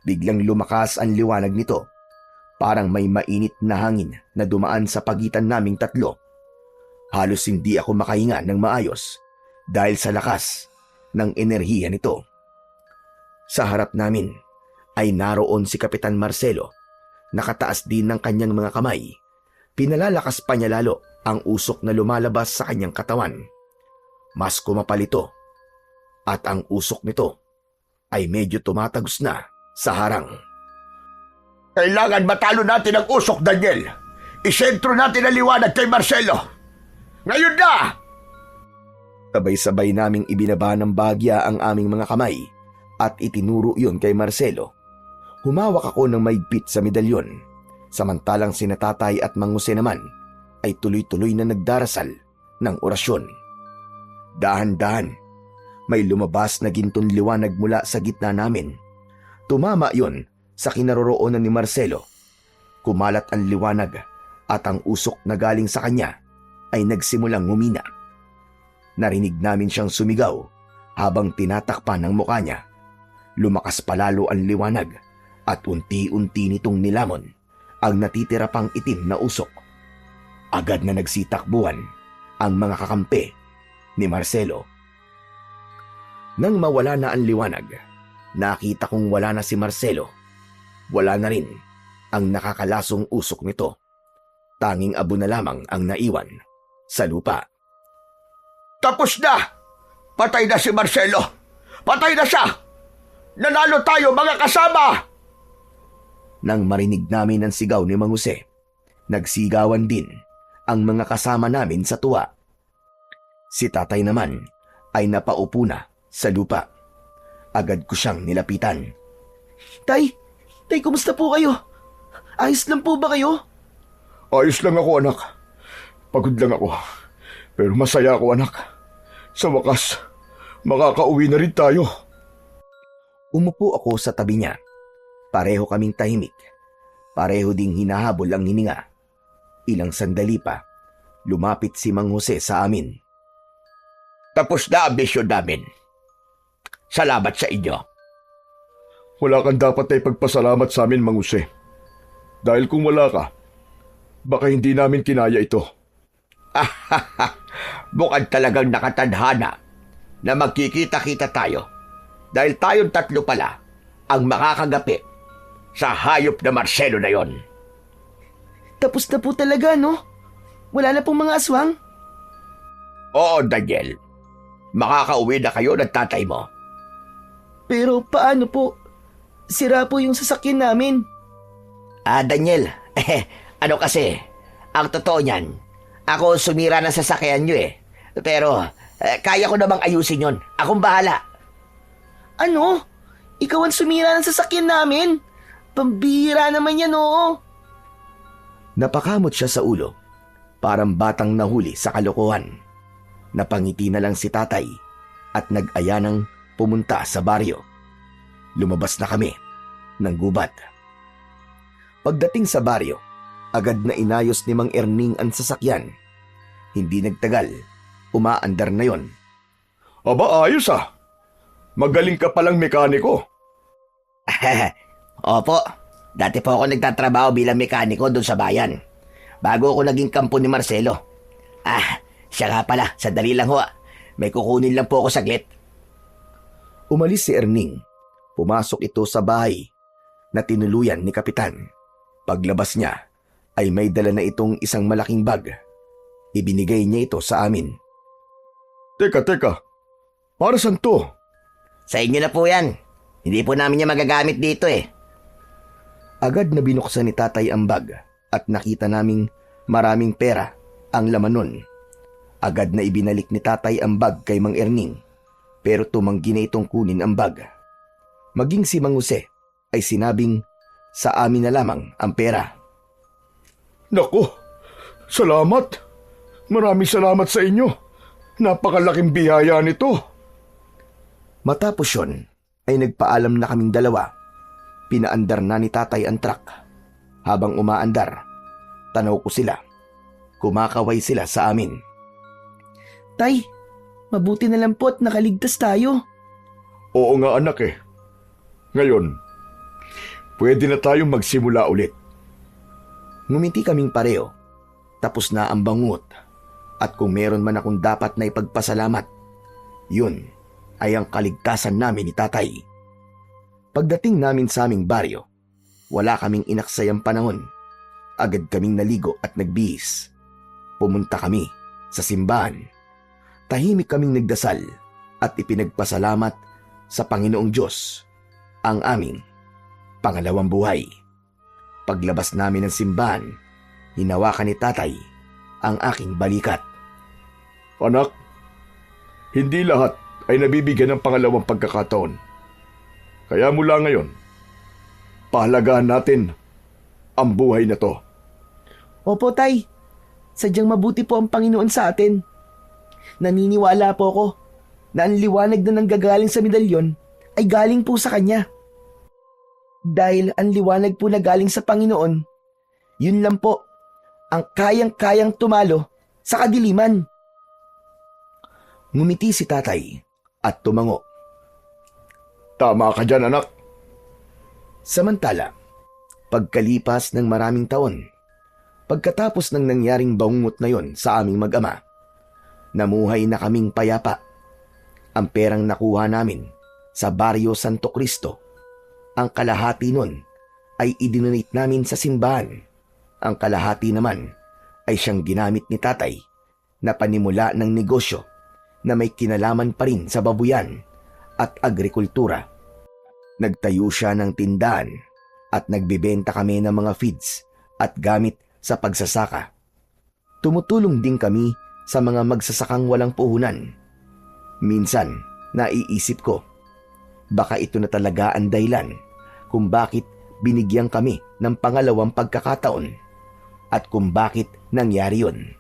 biglang lumakas ang liwanag nito. Parang may mainit na hangin na dumaan sa pagitan naming tatlo. Halos hindi ako makahinga ng maayos dahil sa lakas ng enerhiya nito. Sa harap namin ay naroon si Kapitan Marcelo. Nakataas din ng kanyang mga kamay. Pinalalakas pa niya lalo ang usok na lumalabas sa kanyang katawan. Mas kumapal ito at ang usok nito ay medyo tumatagos na sa harang. Kailangan matalo natin ang usok, Daniel. Isentro natin ang liwanag kay Marcelo. Ngayon na! Sabay-sabay naming ibinaba ng bagya ang aming mga kamay at itinuro yun kay Marcelo. Humawak ako ng maigpit sa medalyon, samantalang sina Tatay at Mang Jose naman ay tuloy-tuloy na nagdarasal ng orasyon. Dahan-dahan, may lumabas na gintong liwanag mula sa gitna namin. Tumama yon sa kinaroroonan ni Marcelo. Kumalat ang liwanag at ang usok na galing sa kanya ay nagsimulang humina. Narinig namin siyang sumigaw habang tinatakpan ng mukha niya. Lumakas palalo ang liwanag at unti-unti nitong nilamon ang natitira pang itim na usok. Agad na nagsitakbuhan ang mga kakampi ni Marcelo. Nang mawala na ang liwanag, nakita kong wala na si Marcelo. Wala na rin ang nakakalasong usok nito. Tanging abo na lamang ang naiwan sa lupa. Tapos na! Patay na si Marcelo! Patay na siya! Nanalo tayo, mga kasama! Nang marinig namin ang sigaw ni Mang Jose, nagsigawan din ang mga kasama namin sa tuwa. Si Tatay naman ay napaupo na sa lupa. Agad ko siyang nilapitan. Tay, kumusta po kayo? Ayos lang po ba kayo? Ayos lang ako, anak. Pagod lang ako. Pero masaya ako, anak. Sa wakas, makakauwi na rin tayo. Umupo ako sa tabi niya. Pareho kaming tahimik. Pareho ding hinahabol ang hininga. Ilang sandali pa, lumapit si Mang Jose sa amin. Tapos na ang misyon namin. Salamat sa inyo. Wala kang dapat ay pagpasalamat sa amin, Mang Jose. Dahil kung wala ka, baka hindi namin kinaya ito. Mukhang talagang nakatadhana na magkikita-kita tayo dahil tayong tatlo pala ang makakagapi sa hayop na Marcelo na yon. Tapos na po talaga, no? Wala na pong mga aswang? Oo, Daniel. Makakauwi na kayo ng tatay mo. Pero paano po? Sira po yung sasakyan namin. Daniel, ano kasi, ang totoo niyan, ako sumira ng sasakyan nyo eh. Pero, kaya ko namang ayusin yon. Akong bahala. Ano? Ikaw ang sumira ng sasakyan namin? Pambihira naman yan, oo. Napakamot siya sa ulo. Parang batang nahuli sa kalokohan. Napangiti na lang si Tatay at nag-aya ng pumunta sa baryo. Lumabas na kami ng gubat. Pagdating sa baryo, agad na inayos ni Mang Erning ang sasakyan. Hindi nagtagal, umaandar na yon. Aba, ayos ah. Magaling ka palang mekaniko. Opo, dati po ako nagtatrabaho bilang mekaniko doon sa bayan. Bago ako naging kampo ni Marcelo. Siya nga pala, sandali lang ho. May kukunin lang po ako saglit. Umalis si Erning. Pumasok ito sa bahay na tinuluyan ni Kapitan. Paglabas niya ay may dala na itong isang malaking bag. Ibinigay niya ito sa amin. Teka. Para saan to? Sa inyo na po yan. Hindi po namin niya magagamit dito eh. Agad na binuksan ni Tatay ang bag at nakita naming maraming pera ang laman nun. Agad na ibinalik ni Tatay ang bag kay Mang Erning, pero tumanggi na itong kunin ang bag. Maging si Mang Jose ay sinabing sa amin na lamang ang pera. Naku, salamat. Maraming salamat sa inyo. Napakalaking biyaya nito. Matapos yun, ay nagpaalam na kaming dalawa. Pinaandar na ni tatay ang truck. Habang umaandar, tanaw ko sila. Kumakaway sila sa amin. Tay, mabuti na lang po at nakaligtas tayo. Oo nga anak eh. Ngayon, pwede na tayong magsimula ulit. Ngumiti kaming pareho. Tapos na ang bangungot. At kung meron man akong dapat na ipagpasalamat, yun ay ang kaligtasan namin ni tatay. Pagdating namin sa aming baryo, wala kaming inaksayang panahon. Agad kaming naligo at nagbihis. Pumunta kami sa simbahan. Tahimik kaming nagdasal at ipinagpasalamat sa Panginoong Diyos ang aming pangalawang buhay. Paglabas namin ng simbahan, hinawakan ni tatay ang aking balikat. Anak, hindi lahat ay nabibigyan ng pangalawang pagkakataon. Kaya mula ngayon, pahalagahan natin ang buhay na to. Opo, Tay. Sadyang mabuti po ang Panginoon sa atin. Naniniwala po ako na ang liwanag na nanggagaling sa medalyon ay galing po sa Kanya. Dahil ang liwanag po na galing sa Panginoon, yun lang po ang kayang-kayang tumalo sa kadiliman. Ngumiti si tatay at tumango. Tama ka dyan, anak. Samantala, pagkalipas ng maraming taon, pagkatapos ng nangyaring bangungot na yon sa aming mag-ama, namuhay na kaming payapa. Ang perang nakuha namin sa Baryo Santo Cristo, ang kalahati nun ay idinonate namin sa simbahan. Ang kalahati naman ay siyang ginamit ni tatay na panimula ng negosyo na may kinalaman pa rin sa babuyan at agrikultura. Nagtayo siya ng tindahan at nagbibenta kami ng mga feeds at gamit sa pagsasaka. Tumutulong din kami sa mga magsasakang walang puhunan. Minsan, naiisip ko, baka ito na talaga ang dahilan kung bakit binigyan kami ng pangalawang pagkakataon at kung bakit nangyari yun.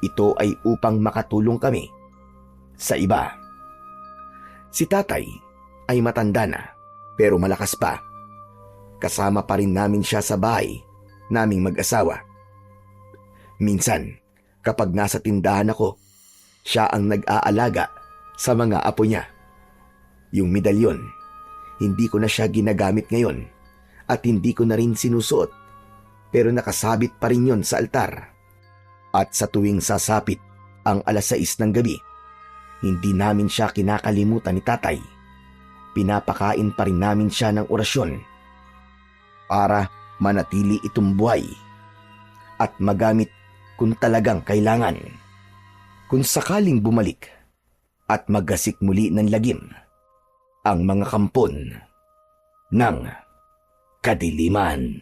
Ito ay upang makatulong kami sa iba. Si tatay ay matanda na pero malakas pa. Kasama pa rin namin siya sa bahay naming mag-asawa. Minsan, kapag nasa tindahan ako, siya ang nag-aalaga sa mga apo niya. Yung medalyon, hindi ko na siya ginagamit ngayon at hindi ko na rin sinusuot, pero nakasabit pa rin yon sa altar. At sa tuwing sasapit ang 6:00 ng gabi, hindi namin siya kinakalimutan ni tatay. Pinapakain pa rin namin siya ng orasyon para manatili itong buhay at magamit kung talagang kailangan. Kung sakaling bumalik at maggasik muli ng lagim ang mga kampon ng kadiliman.